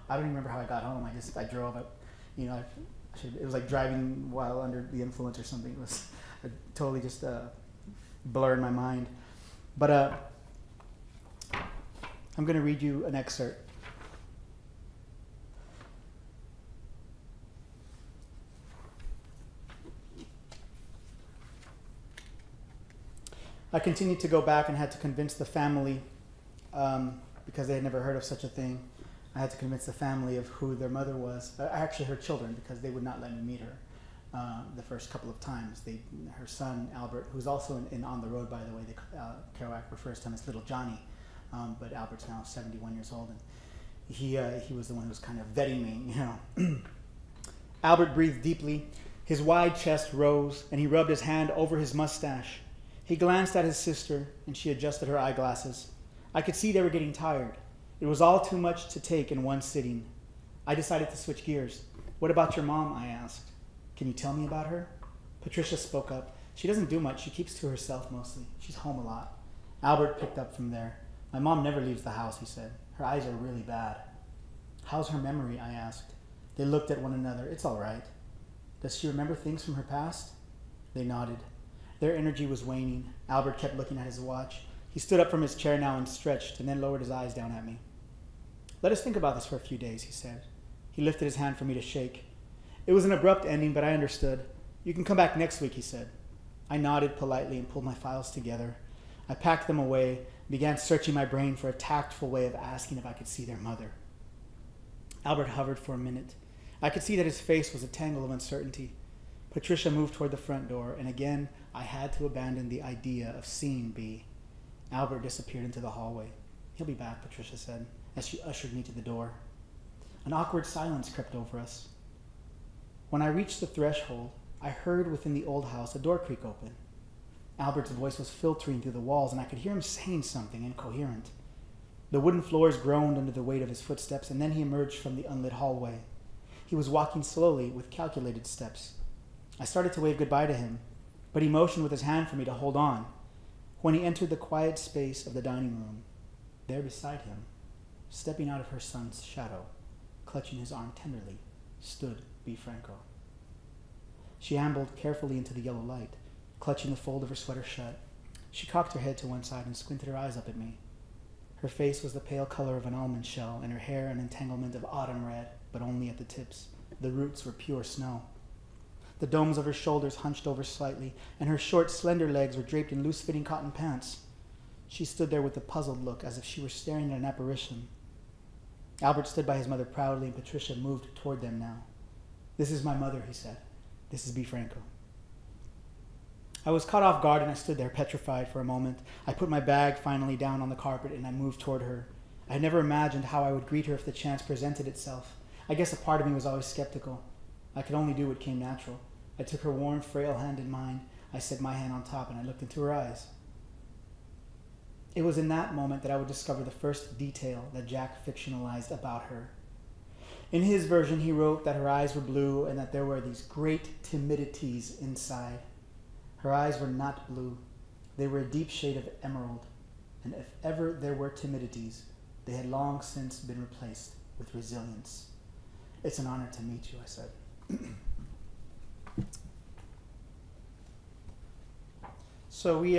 I don't even remember how I got home. I drove up, it was like driving while under the influence or something. It was totally just blur in my mind. But I'm going to read you an excerpt. I continued to go back and had to convince the family, because they had never heard of such a thing. I had to convince the family of who their mother was. Actually, her children, because they would not let me meet her the first couple of times. Her son, Albert, who's also in On the Road, by the way, Kerouac refers to him as Little Johnny, but Albert's now 71 years old, and he was the one who was kind of vetting me, you know. Albert breathed deeply. His wide chest rose, and he rubbed his hand over his mustache. He glanced at his sister, and she adjusted her eyeglasses. I could see they were getting tired. It was all too much to take in one sitting. I decided to switch gears. What about your mom? I asked. Can you tell me about her? Patricia spoke up. She doesn't do much. She keeps to herself mostly. She's home a lot. Albert picked up from there. My mom never leaves the house, he said. Her eyes are really bad. How's her memory? I asked. They looked at one another. It's all right. Does she remember things from her past? They nodded. Their energy was waning. Albert kept looking at his watch. He stood up from his chair now and stretched, and then lowered his eyes down at me. Let us think about this for a few days, he said. He lifted his hand for me to shake. It was an abrupt ending, but I understood. You can come back next week, he said. I nodded politely and pulled my files together. I packed them away, began searching my brain for a tactful way of asking if I could see their mother. Albert hovered for a minute. I could see that his face was a tangle of uncertainty. Patricia moved toward the front door, and again I had to abandon the idea of seeing B. Albert disappeared into the hallway. He'll be back, Patricia said, as she ushered me to the door. An awkward silence crept over us. When I reached the threshold, I heard within the old house a door creak open. Albert's voice was filtering through the walls, and I could hear him saying something incoherent. The wooden floors groaned under the weight of his footsteps, and then he emerged from the unlit hallway. He was walking slowly with calculated steps. I started to wave goodbye to him, but he motioned with his hand for me to hold on. When he entered the quiet space of the dining room, there beside him, stepping out of her son's shadow, clutching his arm tenderly, stood B. Franco. She ambled carefully into the yellow light, clutching the fold of her sweater shut. She cocked her head to one side and squinted her eyes up at me. Her face was the pale color of an almond shell, and her hair an entanglement of autumn red, but only at the tips. The roots were pure snow. The domes of her shoulders hunched over slightly, and her short, slender legs were draped in loose-fitting cotton pants. She stood there with a puzzled look, as if she were staring at an apparition. Albert stood by his mother proudly, and Patricia moved toward them now. This is my mother, he said. This is B. Franco. I was caught off guard, and I stood there petrified for a moment. I put my bag finally down on the carpet, and I moved toward her. I had never imagined how I would greet her if the chance presented itself. I guess a part of me was always skeptical. I could only do what came natural. I took her warm, frail hand in mine. I set my hand on top, and I looked into her eyes. It was in that moment that I would discover the first detail that Jack fictionalized about her. In his version, he wrote that her eyes were blue and that there were these great timidities inside. Her eyes were not blue. They were a deep shade of emerald, and if ever there were timidities, they had long since been replaced with resilience. It's an honor to meet you, I said. So we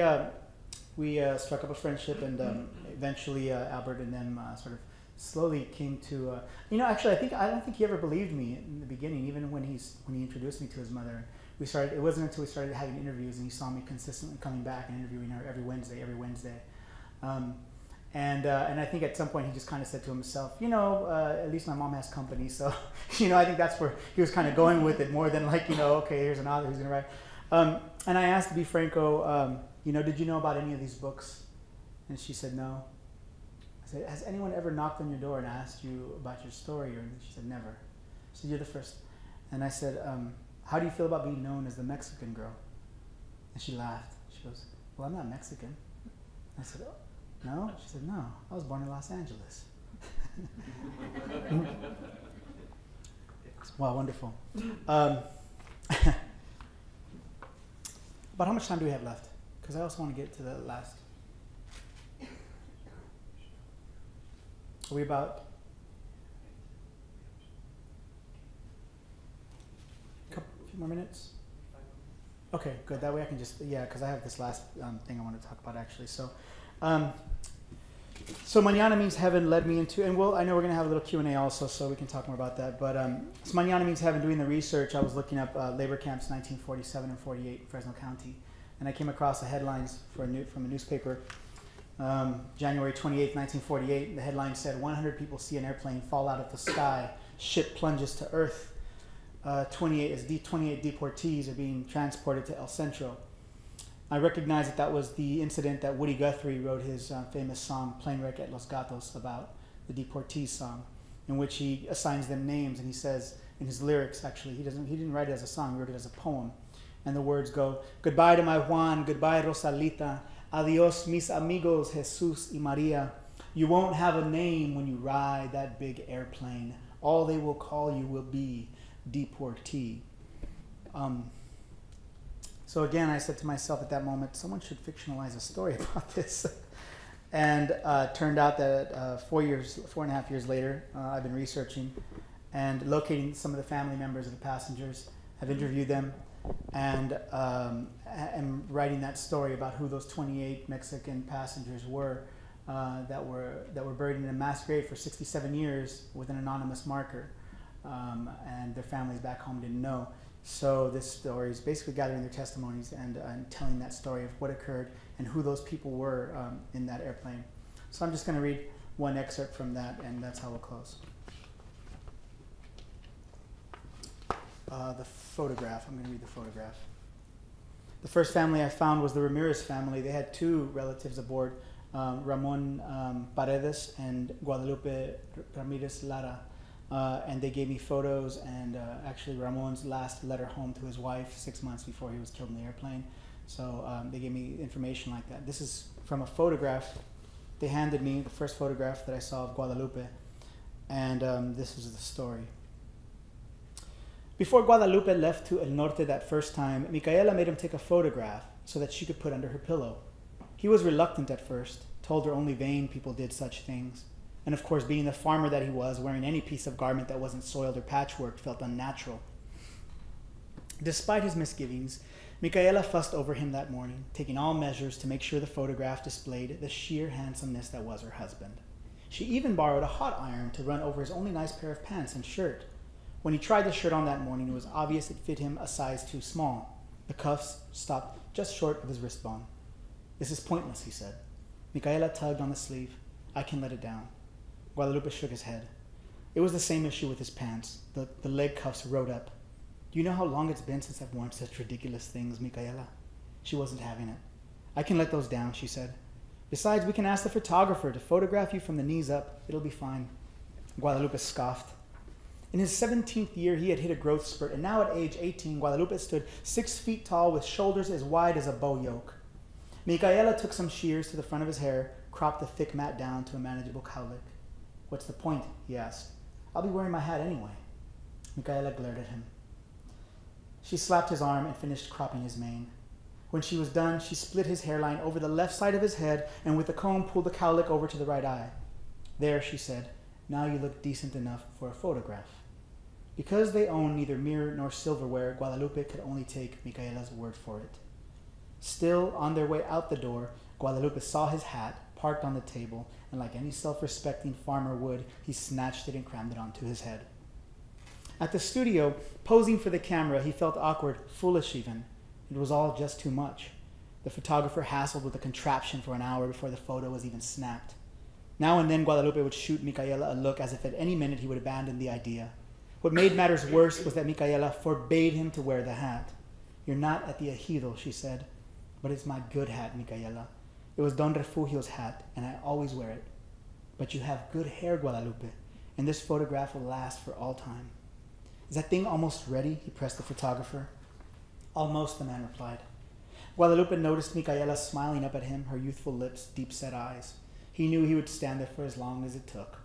struck up a friendship, and eventually Albert and them sort of slowly came to. Actually, I don't think he ever believed me in the beginning, even when he introduced me to his mother. It wasn't until we started having interviews, and he saw me consistently coming back and interviewing her every Wednesday. And I think at some point he just kind of said to himself, at least my mom has company. So, I think that's where he was kind of going with it more than like, okay, here's an author who's going to write. And I asked B. Franco, did you know about any of these books? And she said, no. I said, has anyone ever knocked on your door and asked you about your story? And she said, never. She said, you're the first. And I said, how do you feel about being known as the Mexican girl? And she laughed. She goes, well, I'm not Mexican. I said, oh. No? She said, no, I was born in Los Angeles. Wow, wonderful. About how much time do we have left? Because I also want to get to the last. Are we about? A few more minutes? Okay, good. That way I can just, because I have this last thing I want to talk about actually. So Mañana Means Heaven led me into, and I know we're going to have a little Q&A also, so we can talk more about that. But so Mañana Means Heaven, doing the research, I was looking up labor camps 1947 and 48 in Fresno County. and I came across the headlines from a newspaper. January 28, 1948, the headline said, 100 people see an airplane fall out of the sky, ship plunges to earth. 28 deportees are being transported to El Centro. I recognize that was the incident that Woody Guthrie wrote his famous song, Plane Wreck at Los Gatos, about, the deportees song, in which he assigns them names, and he says, in his lyrics actually, he didn't write it as a song, he wrote it as a poem. And the words go, goodbye to my Juan, goodbye Rosalita, adios mis amigos Jesus y Maria. You won't have a name when you ride that big airplane. All they will call you will be deportee. So again, I said to myself at that moment, someone should fictionalize a story about this. And turned out that 4.5 years later, I've been researching and locating some of the family members of the passengers. I've interviewed them, and am writing that story about who those 28 Mexican passengers were that were buried in a mass grave for 67 years with an anonymous marker, and their families back home didn't know. So this story is basically gathering their testimonies and telling that story of what occurred and who those people were in that airplane. So I'm just going to read one excerpt from that, and that's how we'll close. The photograph. I'm going to read the photograph. The first family I found was the Ramirez family. They had two relatives aboard, Ramon Paredes and Guadalupe Ramirez Lara. And they gave me photos, and actually Ramon's last letter home to his wife 6 months before he was killed in the airplane. So they gave me information like that. This is from a photograph. They handed me the first photograph that I saw of Guadalupe, and this is the story. Before Guadalupe left to El Norte that first time, Micaela made him take a photograph so that she could put under her pillow. He was reluctant at first, told her only vain people did such things. And of course, being the farmer that he was, wearing any piece of garment that wasn't soiled or patchwork felt unnatural. Despite his misgivings, Micaela fussed over him that morning, taking all measures to make sure the photograph displayed the sheer handsomeness that was her husband. She even borrowed a hot iron to run over his only nice pair of pants and shirt. When he tried the shirt on that morning, it was obvious it fit him a size too small. The cuffs stopped just short of his wrist bone. This is pointless, he said. Micaela tugged on the sleeve. I can let it down. Guadalupe shook his head. It was the same issue with his pants. The leg cuffs rode up. Do you know how long it's been since I've worn such ridiculous things, Micaela? She wasn't having it. I can let those down, she said. Besides, we can ask the photographer to photograph you from the knees up. It'll be fine. Guadalupe scoffed. In his 17th year, he had hit a growth spurt, and now at age 18, Guadalupe stood 6 feet tall with shoulders as wide as a bow yoke. Micaela took some shears to the front of his hair, cropped the thick mat down to a manageable cowlick. What's the point? He asked. I'll be wearing my hat anyway. Micaela glared at him. She slapped his arm and finished cropping his mane. When she was done, she split his hairline over the left side of his head and with the comb pulled the cowlick over to the right eye. There, she said, now you look decent enough for a photograph. Because they owned neither mirror nor silverware, Guadalupe could only take Micaela's word for it. Still, on their way out the door, Guadalupe saw his hat parked on the table, and like any self-respecting farmer would, he snatched it and crammed it onto his head. At the studio, posing for the camera, he felt awkward, foolish even. It was all just too much. The photographer hassled with the contraption for an hour before the photo was even snapped. Now and then, Guadalupe would shoot Micaela a look as if at any minute he would abandon the idea. What made matters worse was that Micaela forbade him to wear the hat. You're not at the ejido, she said. But it's my good hat, Micaela. It was Don Refugio's hat, and I always wear it. But you have good hair, Guadalupe, and this photograph will last for all time. Is that thing almost ready? He pressed the photographer. Almost, the man replied. Guadalupe noticed Micaela smiling up at him, her youthful lips, deep-set eyes. He knew he would stand there for as long as it took.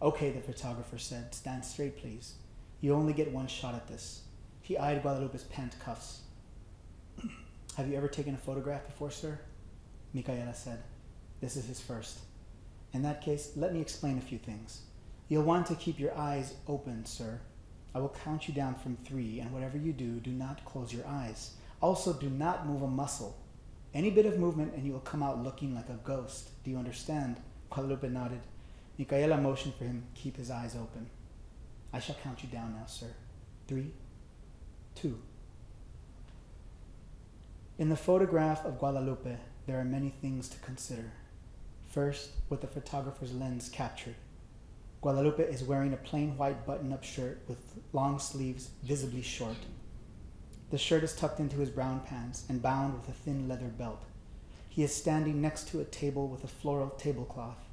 Okay, the photographer said. Stand straight, please. You only get one shot at this. He eyed Guadalupe's pant cuffs. Have you ever taken a photograph before, sir? Micaela said. This is his first. In that case, let me explain a few things. You'll want to keep your eyes open, sir. I will count you down from 3, and whatever you do, do not close your eyes. Also, do not move a muscle. Any bit of movement and you will come out looking like a ghost. Do you understand? Guadalupe nodded. Micaela motioned for him to keep his eyes open. I shall count you down now, sir. 3, 2. In the photograph of Guadalupe, there are many things to consider. First, what the photographer's lens captured. Guadalupe is wearing a plain white button-up shirt with long sleeves visibly short. The shirt is tucked into his brown pants and bound with a thin leather belt. He is standing next to a table with a floral tablecloth.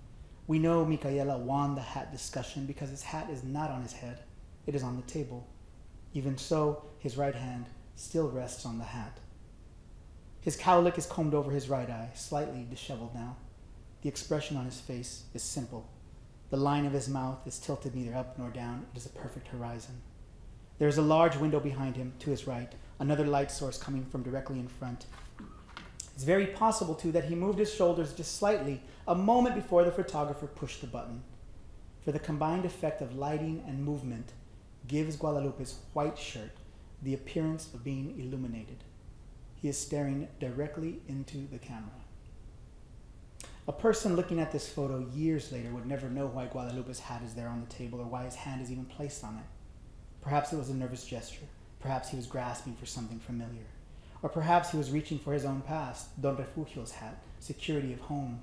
We know Micaela won the hat discussion because his hat is not on his head. It is on the table. Even so, his right hand still rests on the hat. His cowlick is combed over his right eye, slightly disheveled now. The expression on his face is simple. The line of his mouth is tilted neither up nor down. It is a perfect horizon. There is a large window behind him, to his right, another light source coming from directly in front. It's very possible, too, that he moved his shoulders just slightly a moment before the photographer pushed the button. For the combined effect of lighting and movement gives Guadalupe's white shirt the appearance of being illuminated. He is staring directly into the camera. A person looking at this photo years later would never know why Guadalupe's hat is there on the table or why his hand is even placed on it. Perhaps it was a nervous gesture. Perhaps he was grasping for something familiar. Or perhaps he was reaching for his own past, Don Refugio's hat, security of home.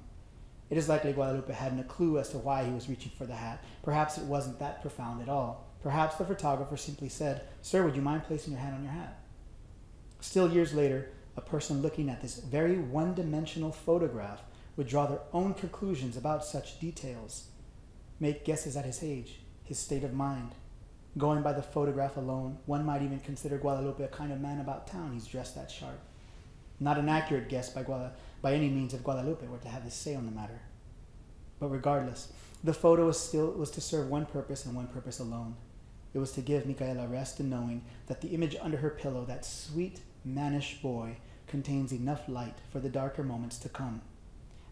It is likely Guadalupe hadn't a clue as to why he was reaching for the hat. Perhaps it wasn't that profound at all. Perhaps the photographer simply said, "Sir, would you mind placing your hand on your hat?" Still years later, a person looking at this very one-dimensional photograph would draw their own conclusions about such details, make guesses at his age, his state of mind. Going by the photograph alone, one might even consider Guadalupe a kind of man about town. He's dressed that sharp. Not an accurate guess by any means if Guadalupe were to have his say on the matter. But regardless, the photo was to serve one purpose and one purpose alone. It was to give Micaela rest in knowing that the image under her pillow, that sweet, mannish boy, contains enough light for the darker moments to come.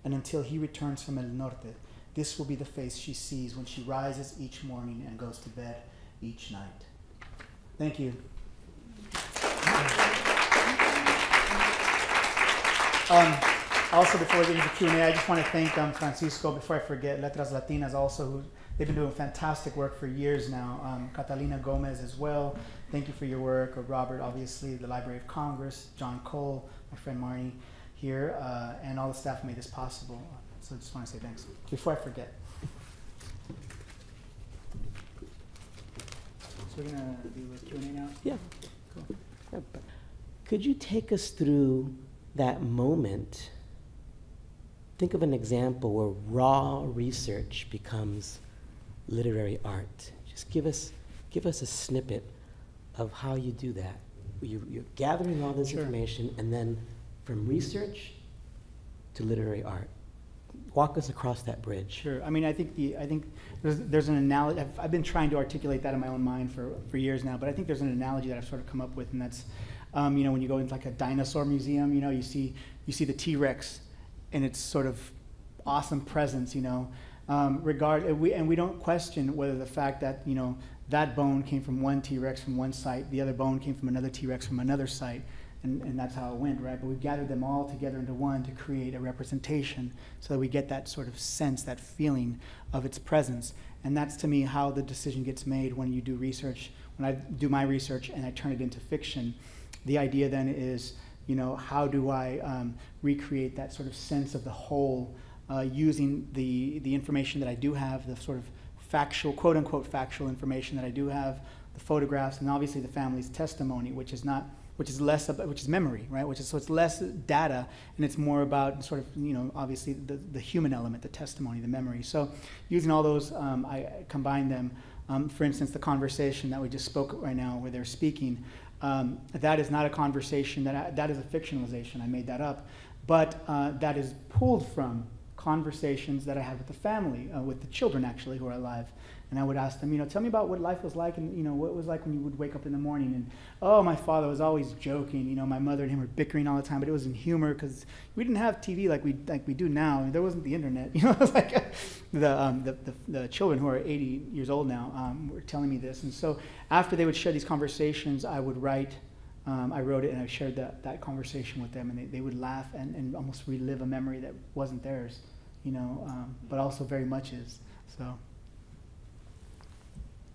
And until he returns from El Norte, this will be the face she sees when she rises each morning and goes to bed each night. Thank you. Also, before we get into Q&A, I just want to thank Francisco, before I forget, Letras Latinas also, they've been doing fantastic work for years now. Catalina Gomez as well, thank you for your work. Robert, obviously, the Library of Congress, John Cole, my friend Marnie here, and all the staff who made this possible. So I just want to say thanks. Before I forget. So we're going to do a Q&A now? Yeah. Cool. Could you take us through that moment? Think of an example where raw research becomes literary art. Just give us a snippet of how you do that. You're gathering all this information, and then from research to literary art. Walk us across that bridge. Sure. I mean, I think there's an analogy. I've been trying to articulate that in my own mind for years now, but I think there's an analogy that I've sort of come up with, and that's, when you go into like a dinosaur museum, you see the T-Rex and its sort of awesome presence, we don't question whether the fact that, that bone came from one T-Rex from one site, the other bone came from another T-Rex from another site, and that's how it went, right? But we've gathered them all together into one to create a representation so that we get that sort of sense, that feeling of its presence. And that's, to me, how the decision gets made when you do research. When I do my research and I turn it into fiction, the idea then is, how do I recreate that sort of sense of the whole using the information that I do have, the sort of factual, quote-unquote factual information that I do have, the photographs, and obviously the family's testimony, which is memory, right? So it's less data, and it's more about sort of, obviously the human element, the testimony, the memory. So using all those, I combine them. For instance, the conversation that we just spoke right now, where they're speaking, that is not a conversation, that is a fictionalization. I made that up. But that is pulled from conversations that I had with the family, with the children actually who are alive. And I would ask them, tell me about what life was like, and what it was like when you would wake up in the morning. And my father was always joking. My mother and him were bickering all the time, but it was in humor because we didn't have TV like we do now. There wasn't the internet. It was like the children who are 80 years old now were telling me this. And so after they would share these conversations, I would write. I wrote it and I shared that conversation with them, and they would laugh and almost relive a memory that wasn't theirs, but also very much is. So.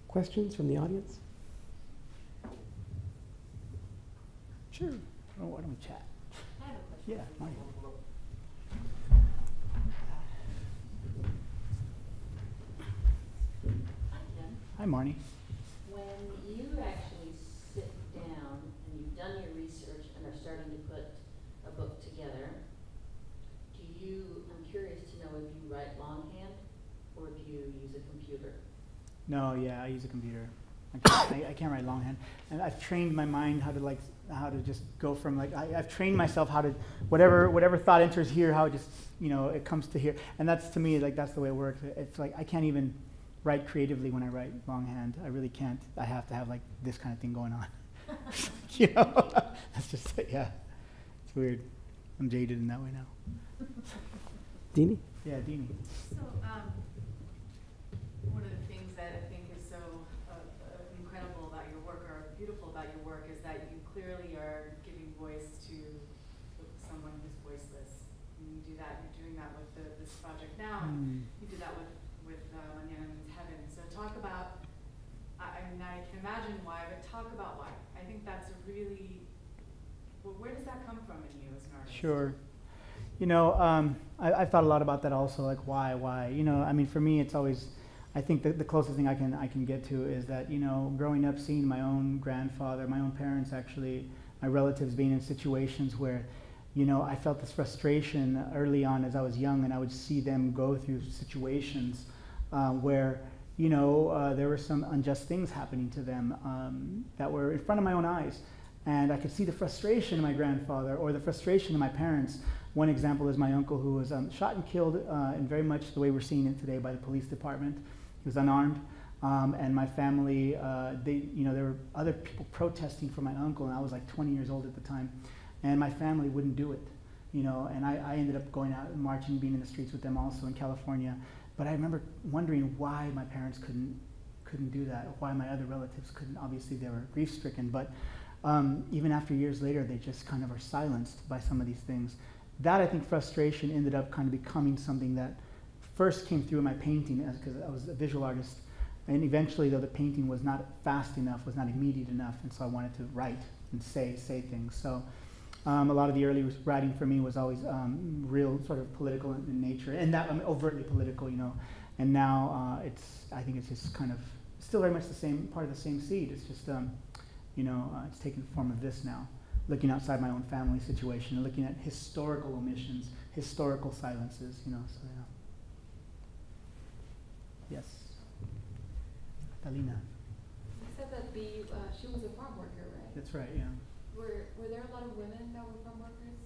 Questions from the audience? Sure. Why don't we chat? Yeah, Marnie. Hi, Ken. Hi, Marnie. When you actually sit down and you've done your research and are starting to put a book together, I'm curious to know if you write longhand or if you use a computer. No, yeah, I use a computer. I can't write longhand, and I've trained my mind how to just go from I've trained myself how to whatever thought enters here, how it just it comes to here, and that's to me that's the way it works. It's like I can't even write creatively when I write longhand. I really can't. I have to have this kind of thing going on. That's just yeah, it's weird. I'm jaded in that way now. Dini? Yeah, Dini. So, one of the things that I think is so incredible about your work, or beautiful about your work, is that you clearly are giving voice to someone who's voiceless. And you do that. You're doing that with this project now. And you do that with Mañana Means Heaven. So talk about. I mean, I can imagine why, but talk about why. I think that's a really. Well, where does that come from in you as an artist? Sure. I've thought a lot about that also, like why? I mean, for me, it's always, I think the closest thing I can get to is that, growing up, seeing my own grandfather, my own parents actually, my relatives being in situations where, I felt this frustration early on as I was young, and I would see them go through situations where, there were some unjust things happening to them that were in front of my own eyes. And I could see the frustration of my grandfather or the frustration of my parents. One example is my uncle, who was shot and killed in very much the way we're seeing it today by the police department. He was unarmed, and my family, there were other people protesting for my uncle, and I was like 20 years old at the time, and my family wouldn't do it, and I ended up going out and marching, being in the streets with them also in California. But I remember wondering why my parents couldn't do that, or why my other relatives couldn't. Obviously, they were grief-stricken, but even after years later, they just kind of are silenced by some of these things. That, I think, frustration ended up kind of becoming something that first came through in my painting, because I was a visual artist, and eventually, though, the painting was not fast enough, was not immediate enough, and so I wanted to write and say things. So a lot of the early writing for me was always real sort of political in nature, and that overtly political, and now I think it's just kind of still very much the same, part of the same seed. It's just, it's taken the form of this now. Looking outside my own family situation and looking at historical omissions, historical silences, so yeah. Yes. Talina. You said that she was a farm worker, right? That's right, yeah. Were there a lot of women that were farm workers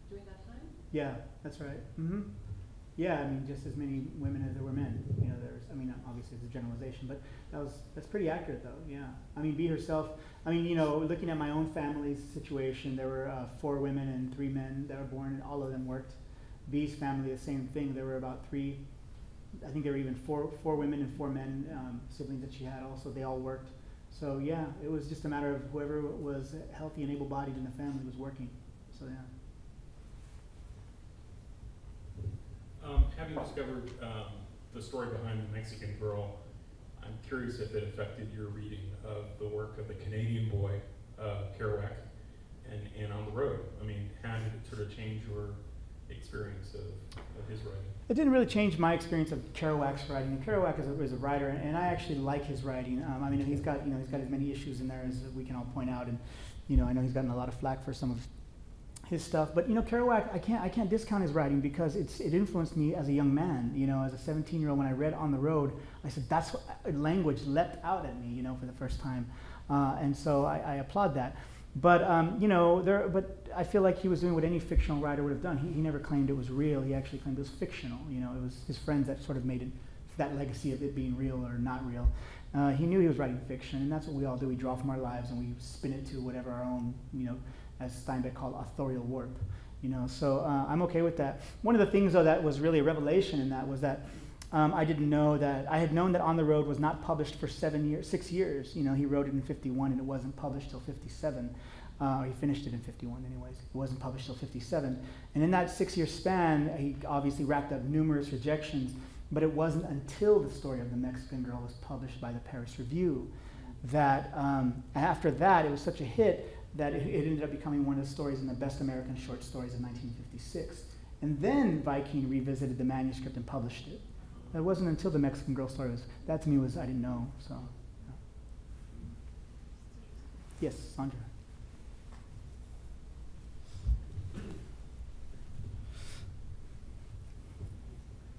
during that time? Yeah, that's right. Mm-hmm. Yeah, I mean, just as many women as there were men. Obviously it's a generalization, but that's pretty accurate, though. Yeah. I mean, Bee herself. I mean, looking at my own family's situation, there were 4 women and 3 men that were born, and all of them worked. Bee's family, the same thing. There were about 3. I think there were even 4 women and 4 men, siblings that she had. Also, they all worked. So yeah, it was just a matter of whoever was healthy and able-bodied in the family was working. So yeah. Having discovered the story behind the Mexican girl, I'm curious if it affected your reading of the work of the Canadian boy, Kerouac, and On the Road. I mean, how did it sort of change your experience of his writing? It didn't really change my experience of Kerouac's writing. And Kerouac is a writer, and I actually like his writing. He's got as many issues in there as we can all point out, and I know he's gotten a lot of flack for some of his stuff. But Kerouac, I can't discount his writing because it influenced me as a young man. As a 17-year-old, when I read On the Road, I said that's what language leapt out at me, for the first time, and so I applaud that. But but I feel like he was doing what any fictional writer would have done. He never claimed it was real. He actually claimed it was fictional. It was his friends that sort of made it that legacy of it being real or not real. He knew he was writing fiction, and that's what we all do. We draw from our lives and we spin it to whatever our own, as Steinbeck called authorial warp. So I'm okay with that. One of the things, though, that was really a revelation in that was that I didn't know that. I had known that On the Road was not published for 6 years. He wrote it in 51 and it wasn't published till 57. He finished it in 51 anyways. It wasn't published till 57. And in that 6-year span, he obviously racked up numerous rejections, but it wasn't until The Story of the Mexican Girl was published by the Paris Review that after that, it was such a hit that it ended up becoming one of the stories in the Best American Short Stories of 1956. And then Viking revisited the manuscript and published it. It wasn't until the Mexican Girl story was, that to me was, I didn't know, so. Yeah. Yes, Sandra.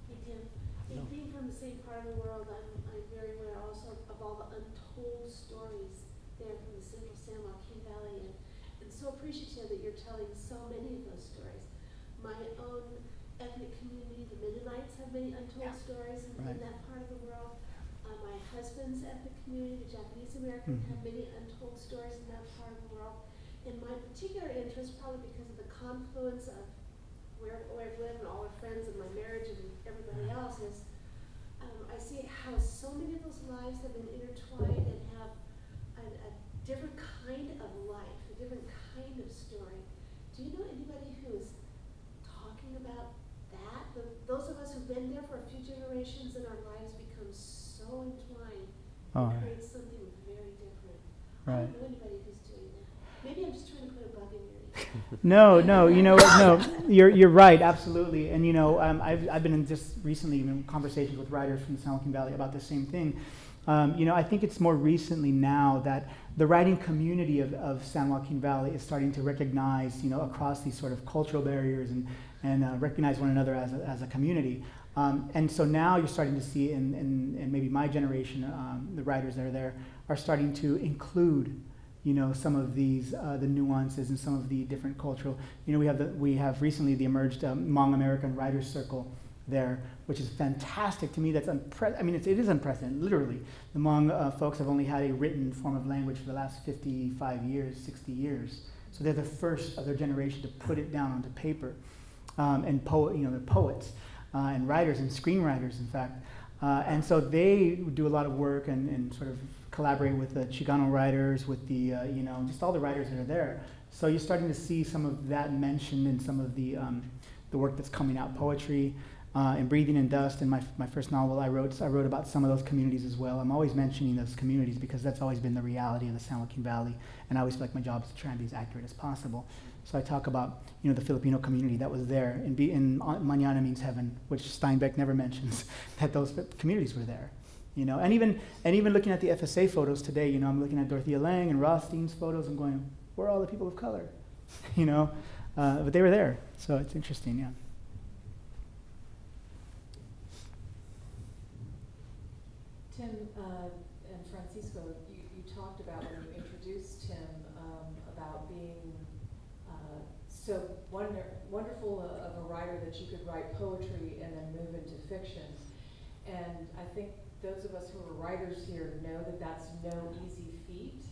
Hey Tim, being from the same part of the world, I'm very aware also of all the untold stories there from the central San Joaquin Valley, and so appreciative that you're telling so many of those stories. My own ethnic community, the Mennonites, have many untold stories in that part of the world. My husband's ethnic community, the Japanese American, have many untold stories in that part of the world. And my particular interest, probably because of the confluence of where I've lived and all our friends and my marriage and everybody else, is I see how so many of those lives have been intertwined and have a different kind of life, a different kind of story. Do you know anybody who is talking about that? Those of us who've been there for a few generations and our lives become so entwined and create something very different. I don't know anybody who's doing that. Maybe I'm just trying to put a bug in your ear. No, you know, no, you're right, absolutely. And you know, I've been in just recently in conversations with writers from the San Joaquin Valley about the same thing. You know, I think it's more recently now that the writing community of San Joaquin Valley is starting to recognize, you know, across these sort of cultural barriers and recognize one another as a community. And so now you're starting to see in maybe my generation, the writers that are there are starting to include, you know, some of these the nuances and some of the different cultural. You know, we have recently the emerged Hmong American Writers Circle there, which is fantastic to me. That's it is unprecedented. Literally, the Hmong folks have only had a written form of language for the last 55 years, 60 years. So they're the first of their generation to put it down onto paper, they're poets and writers and screenwriters, in fact. And so they do a lot of work and sort of collaborate with the Chicano writers, with the just all the writers that are there. So you're starting to see some of that mentioned in some of the work that's coming out, poetry. In Breathing in Dust, in my first novel, I wrote about some of those communities as well. I'm always mentioning those communities because that's always been the reality of the San Joaquin Valley, and I always feel like my job is to try and be as accurate as possible. So I talk about, you know, the Filipino community that was there, in Mañana Means Heaven, which Steinbeck never mentions, that those communities were there. You know, and even looking at the FSA photos today, you know, I'm looking at Dorothea Lange and Rothstein's photos and going, where are all the people of color? You know, but they were there, so it's interesting, yeah. Tim and Francisco, you talked about when you introduced Tim about being so wonderful of a writer that you could write poetry and then move into fiction. And I think those of us who are writers here know that that's no easy feat,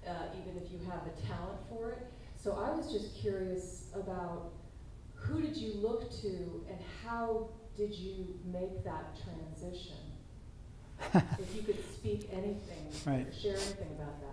even if you have the talent for it. So I was just curious about who did you look to and how did you make that transition? If you could speak anything, right. Share anything about that.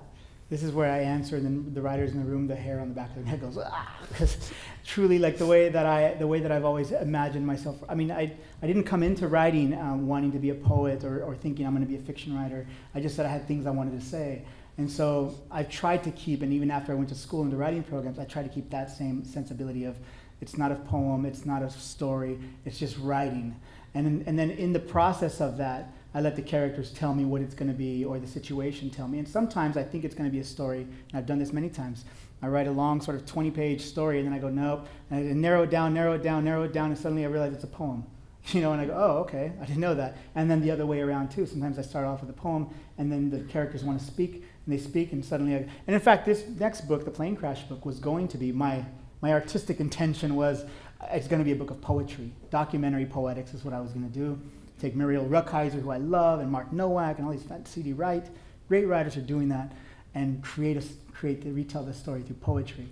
This is where I answer, and then the writers in the room, the hair on the back of their head goes, ah, because truly, like the way that I've always imagined myself. I mean, I didn't come into writing wanting to be a poet or thinking I'm going to be a fiction writer. I just said I had things I wanted to say, and so I've tried to keep. And even after I went to school into writing programs, I tried to keep that same sensibility of it's not a poem, it's not a story, it's just writing. And then in the process of that, I let the characters tell me what it's going to be, or the situation tell me. And sometimes I think it's going to be a story, and I've done this many times. I write a long sort of 20-page story, and then I go, nope, and I narrow it down, and suddenly I realize it's a poem. You know, and I go, oh, okay, I didn't know that. And then the other way around, too. Sometimes I start off with a poem, and then the characters want to speak, and they speak, and suddenly and in fact, this next book, the Plane Crash book, was going to be, my artistic intention was, it's going to be a book of poetry. Documentary poetics is what I was going to do. Take Muriel Rukeyser, who I love, and Mark Nowak, and all these C.D. Wright. Great writers are doing that, and retell the story through poetry.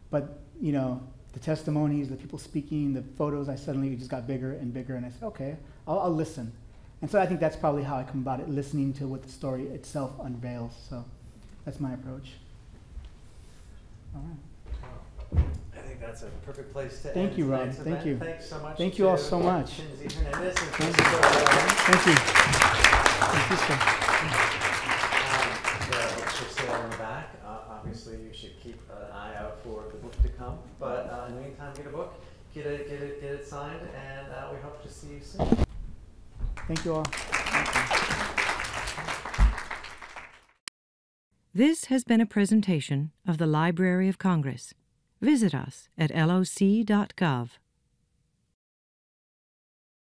But, you know, the testimonies, the people speaking, the photos, I suddenly just got bigger and bigger, and I said, okay, I'll listen. And so I think that's probably how I come about it, listening to what the story itself unveils. So that's my approach. All right. I think that's a perfect place to end. Thank you, Rob. Thanks Thank you. Thanks so much. Thank you all so much. Shinzi Hernández and Thank Francisco Aragón. Thank you. Francisco. The books for sale in the back. Obviously, so you should keep an eye out for the book to come. But in the meantime, get a book, get it signed, and we hope to see you soon. Thank you all. Thank you. This has been a presentation of the Library of Congress. Visit us at loc.gov.